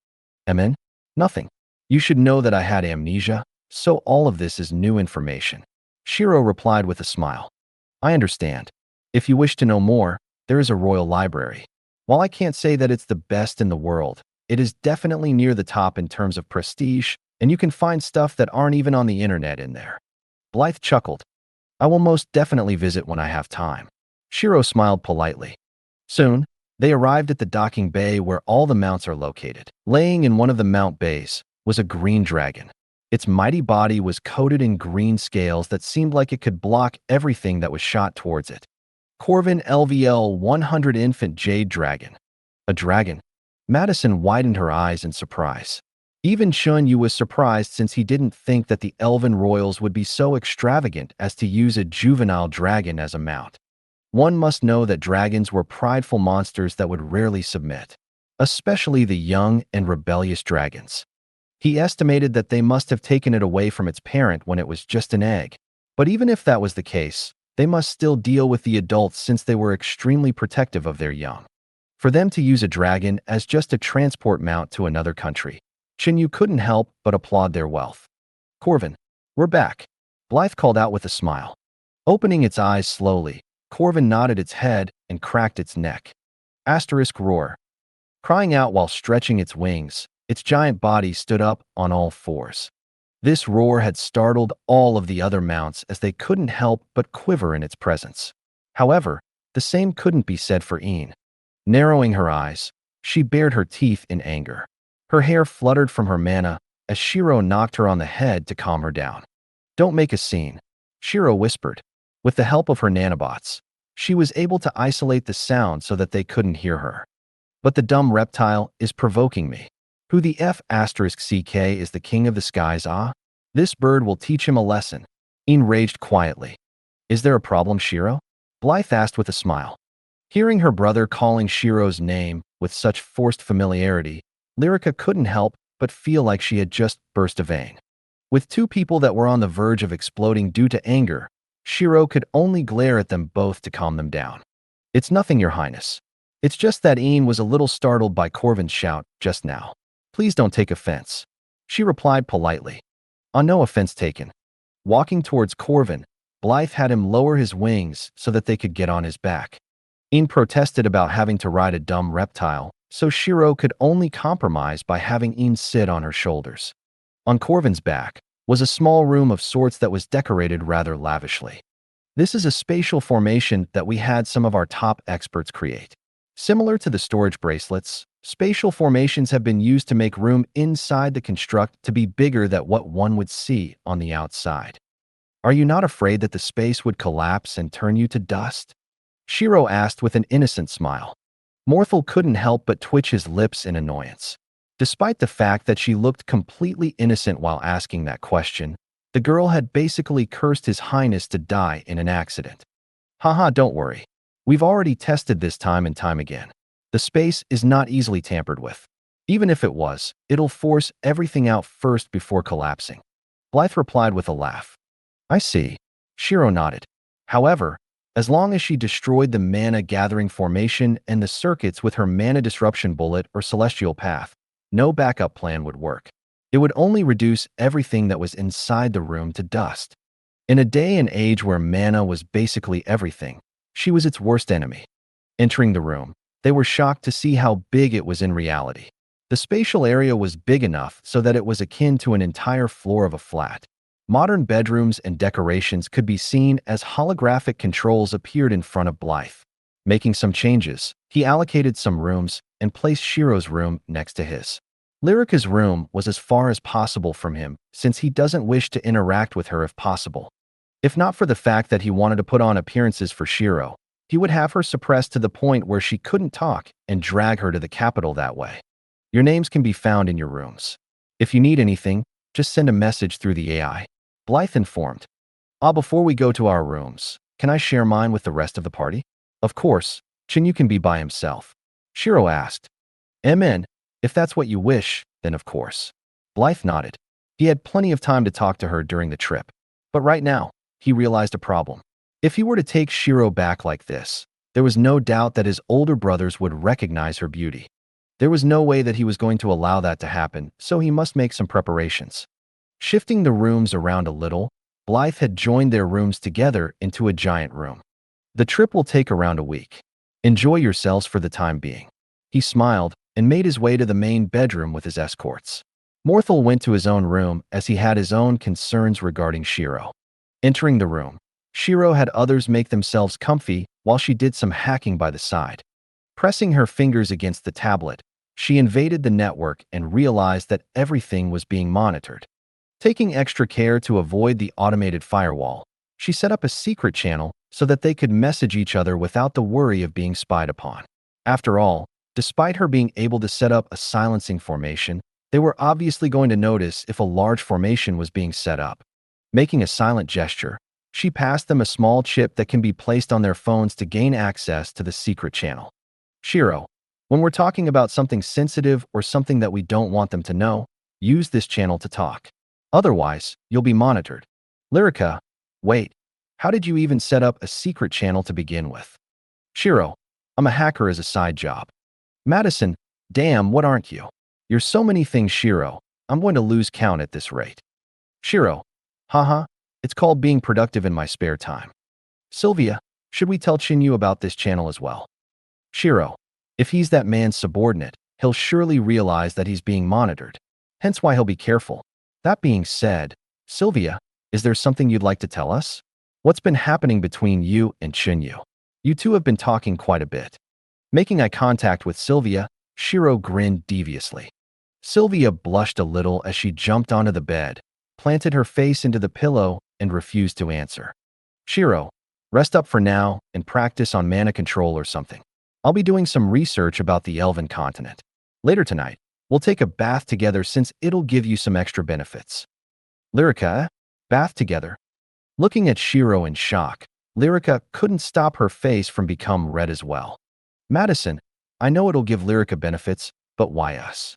Emin? Nothing. You should know that I had amnesia, so all of this is new information. Shiro replied with a smile. I understand. If you wish to know more, there is a royal library. While I can't say that it's the best in the world, it is definitely near the top in terms of prestige, and you can find stuff that aren't even on the internet in there. Blythe chuckled. I will most definitely visit when I have time. Shiro smiled politely. Soon, they arrived at the docking bay where all the mounts are located. Laying in one of the mount bays was a green dragon. Its mighty body was coated in green scales that seemed like it could block everything that was shot towards it. Corvin LVL 100 Infant Jade Dragon. A dragon? Madison widened her eyes in surprise. Even Chun Yu was surprised, since he didn't think that the Elven royals would be so extravagant as to use a juvenile dragon as a mount. One must know that dragons were prideful monsters that would rarely submit, especially the young and rebellious dragons. He estimated that they must have taken it away from its parent when it was just an egg. But even if that was the case, they must still deal with the adults, since they were extremely protective of their young. For them to use a dragon as just a transport mount to another country, Chinyu couldn't help but applaud their wealth. Corvin, we're back, Blythe called out with a smile. Opening its eyes slowly, Corvin nodded its head and cracked its neck. Asterisk roar. Crying out while stretching its wings, its giant body stood up on all fours. This roar had startled all of the other mounts, as they couldn't help but quiver in its presence. However, the same couldn't be said for Een. Narrowing her eyes, she bared her teeth in anger. Her hair fluttered from her mana as Shiro knocked her on the head to calm her down. Don't make a scene, Shiro whispered. With the help of her nanobots, she was able to isolate the sound so that they couldn't hear her. But the dumb reptile is provoking me. Who the F***ck is the king of the skies, ah? This bird will teach him a lesson. Een raged quietly. Is there a problem, Shiro? Blythe asked with a smile. Hearing her brother calling Shiro's name with such forced familiarity, Lyrica couldn't help but feel like she had just burst a vein. With two people that were on the verge of exploding due to anger, Shiro could only glare at them both to calm them down. "It's nothing, Your Highness. It's just that Ian was a little startled by Corvin's shout just now. Please don't take offense," she replied politely. "On no offense taken." Walking towards Corvin, Blythe had him lower his wings so that they could get on his back. Ian protested about having to ride a dumb reptile, so Shiro could only compromise by having Ian sit on her shoulders. On Corvin's back was a small room of sorts that was decorated rather lavishly. This is a spatial formation that we had some of our top experts create. Similar to the storage bracelets, spatial formations have been used to make room inside the construct to be bigger than what one would see on the outside. "Are you not afraid that the space would collapse and turn you to dust?" Shiro asked with an innocent smile. Morthal couldn't help but twitch his lips in annoyance. Despite the fact that she looked completely innocent while asking that question, the girl had basically cursed His Highness to die in an accident. "Haha, don't worry. We've already tested this time and time again. The space is not easily tampered with. Even if it was, it'll force everything out first before collapsing." Blythe replied with a laugh. "I see." Shiro nodded. However, as long as she destroyed the mana gathering formation and the circuits with her mana disruption bullet or celestial path, no backup plan would work. It would only reduce everything that was inside the room to dust. In a day and age where mana was basically everything, she was its worst enemy. Entering the room, they were shocked to see how big it was in reality. The spatial area was big enough so that it was akin to an entire floor of a flat. Modern bedrooms and decorations could be seen as holographic controls appeared in front of Blythe. Making some changes, he allocated some rooms and placed Shiro's room next to his. Lyrica's room was as far as possible from him, since he doesn't wish to interact with her if possible. If not for the fact that he wanted to put on appearances for Shiro, he would have her suppressed to the point where she couldn't talk and drag her to the capital that way. "Your names can be found in your rooms. If you need anything, just send a message through the AI," Blythe informed. Before we go to our rooms, can I share mine with the rest of the party?" "Of course, Chinyu can be by himself," Shiro asked. "MN, if that's what you wish, then of course." Blythe nodded. He had plenty of time to talk to her during the trip. But right now, he realized a problem. If he were to take Shiro back like this, there was no doubt that his older brothers would recognize her beauty. There was no way that he was going to allow that to happen, so he must make some preparations. Shifting the rooms around a little, Blythe had joined their rooms together into a giant room. "The trip will take around a week. Enjoy yourselves for the time being." He smiled and made his way to the main bedroom with his escorts. Morthal went to his own room as he had his own concerns regarding Shiro. Entering the room, Shiro had others make themselves comfy while she did some hacking by the side. Pressing her fingers against the tablet, she invaded the network and realized that everything was being monitored. Taking extra care to avoid the automated firewall, she set up a secret channel so that they could message each other without the worry of being spied upon. After all, despite her being able to set up a silencing formation, they were obviously going to notice if a large formation was being set up. Making a silent gesture, she passed them a small chip that can be placed on their phones to gain access to the secret channel. "Shiro, when we're talking about something sensitive or something that we don't want them to know, use this channel to talk. Otherwise, you'll be monitored." "Lyrica, wait, how did you even set up a secret channel to begin with?" "Shiro, I'm a hacker as a side job." "Madison, damn, what aren't you? You're so many things, Shiro. I'm going to lose count at this rate." "Shiro, haha, it's called being productive in my spare time." "Sylvia, should we tell Chinyu about this channel as well?" "Shiro, if he's that man's subordinate, he'll surely realize that he's being monitored. Hence why he'll be careful. That being said, Sylvia, is there something you'd like to tell us? What's been happening between you and Chinyu? You two have been talking quite a bit." Making eye contact with Sylvia, Shiro grinned deviously. Sylvia blushed a little as she jumped onto the bed, planted her face into the pillow, and refused to answer. "Shiro, rest up for now and practice on mana control or something. I'll be doing some research about the Elven continent. Later tonight, we'll take a bath together since it'll give you some extra benefits." "Lyrica, bath together?" Looking at Shiro in shock, Lyrica couldn't stop her face from becoming red as well. "Madison, I know it'll give Lyrica benefits, but why us?"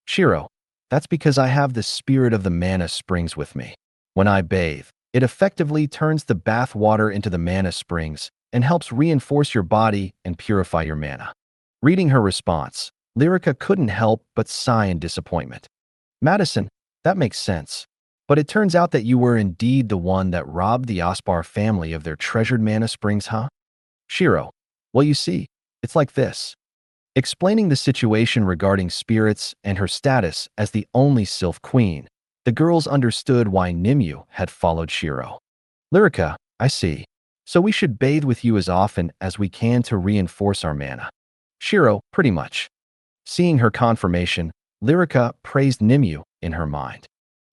"Shiro, That's because I have the spirit of the mana springs with me. When I bathe, it effectively turns the bath water into the mana springs and helps reinforce your body and purify your mana. Reading her response, Lyrica couldn't help but sigh in disappointment. Madison, that makes sense. But it turns out that you were indeed the one that robbed the Ospar family of their treasured mana springs, huh? Shiro, well, you see, it's like this. Explaining the situation regarding spirits and her status as the only Sylph Queen, the girls understood why Nimue had followed Shiro. Lyrica, I see. So we should bathe with you as often as we can to reinforce our mana. Shiro, pretty much. Seeing her confirmation, Lyrica praised Nimue in her mind.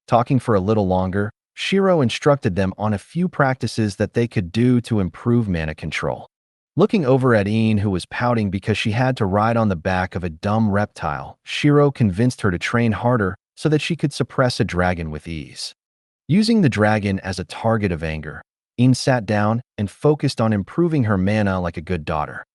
Talking for a little longer, Shiro instructed them on a few practices that they could do to improve mana control. Looking over at Ian, who was pouting because she had to ride on the back of a dumb reptile, Shiro convinced her to train harder so that she could suppress a dragon with ease. Using the dragon as a target of anger, Ian sat down and focused on improving her mana like a good daughter.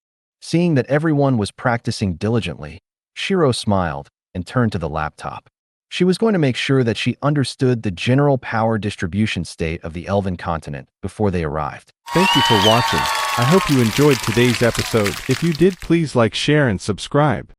Seeing that everyone was practicing diligently, Shiro smiled and turned to the laptop. She was going to make sure that she understood the general power distribution state of the Elven continent before they arrived. Thank you for watching. I hope you enjoyed today's episode. If you did, please like, share, and subscribe.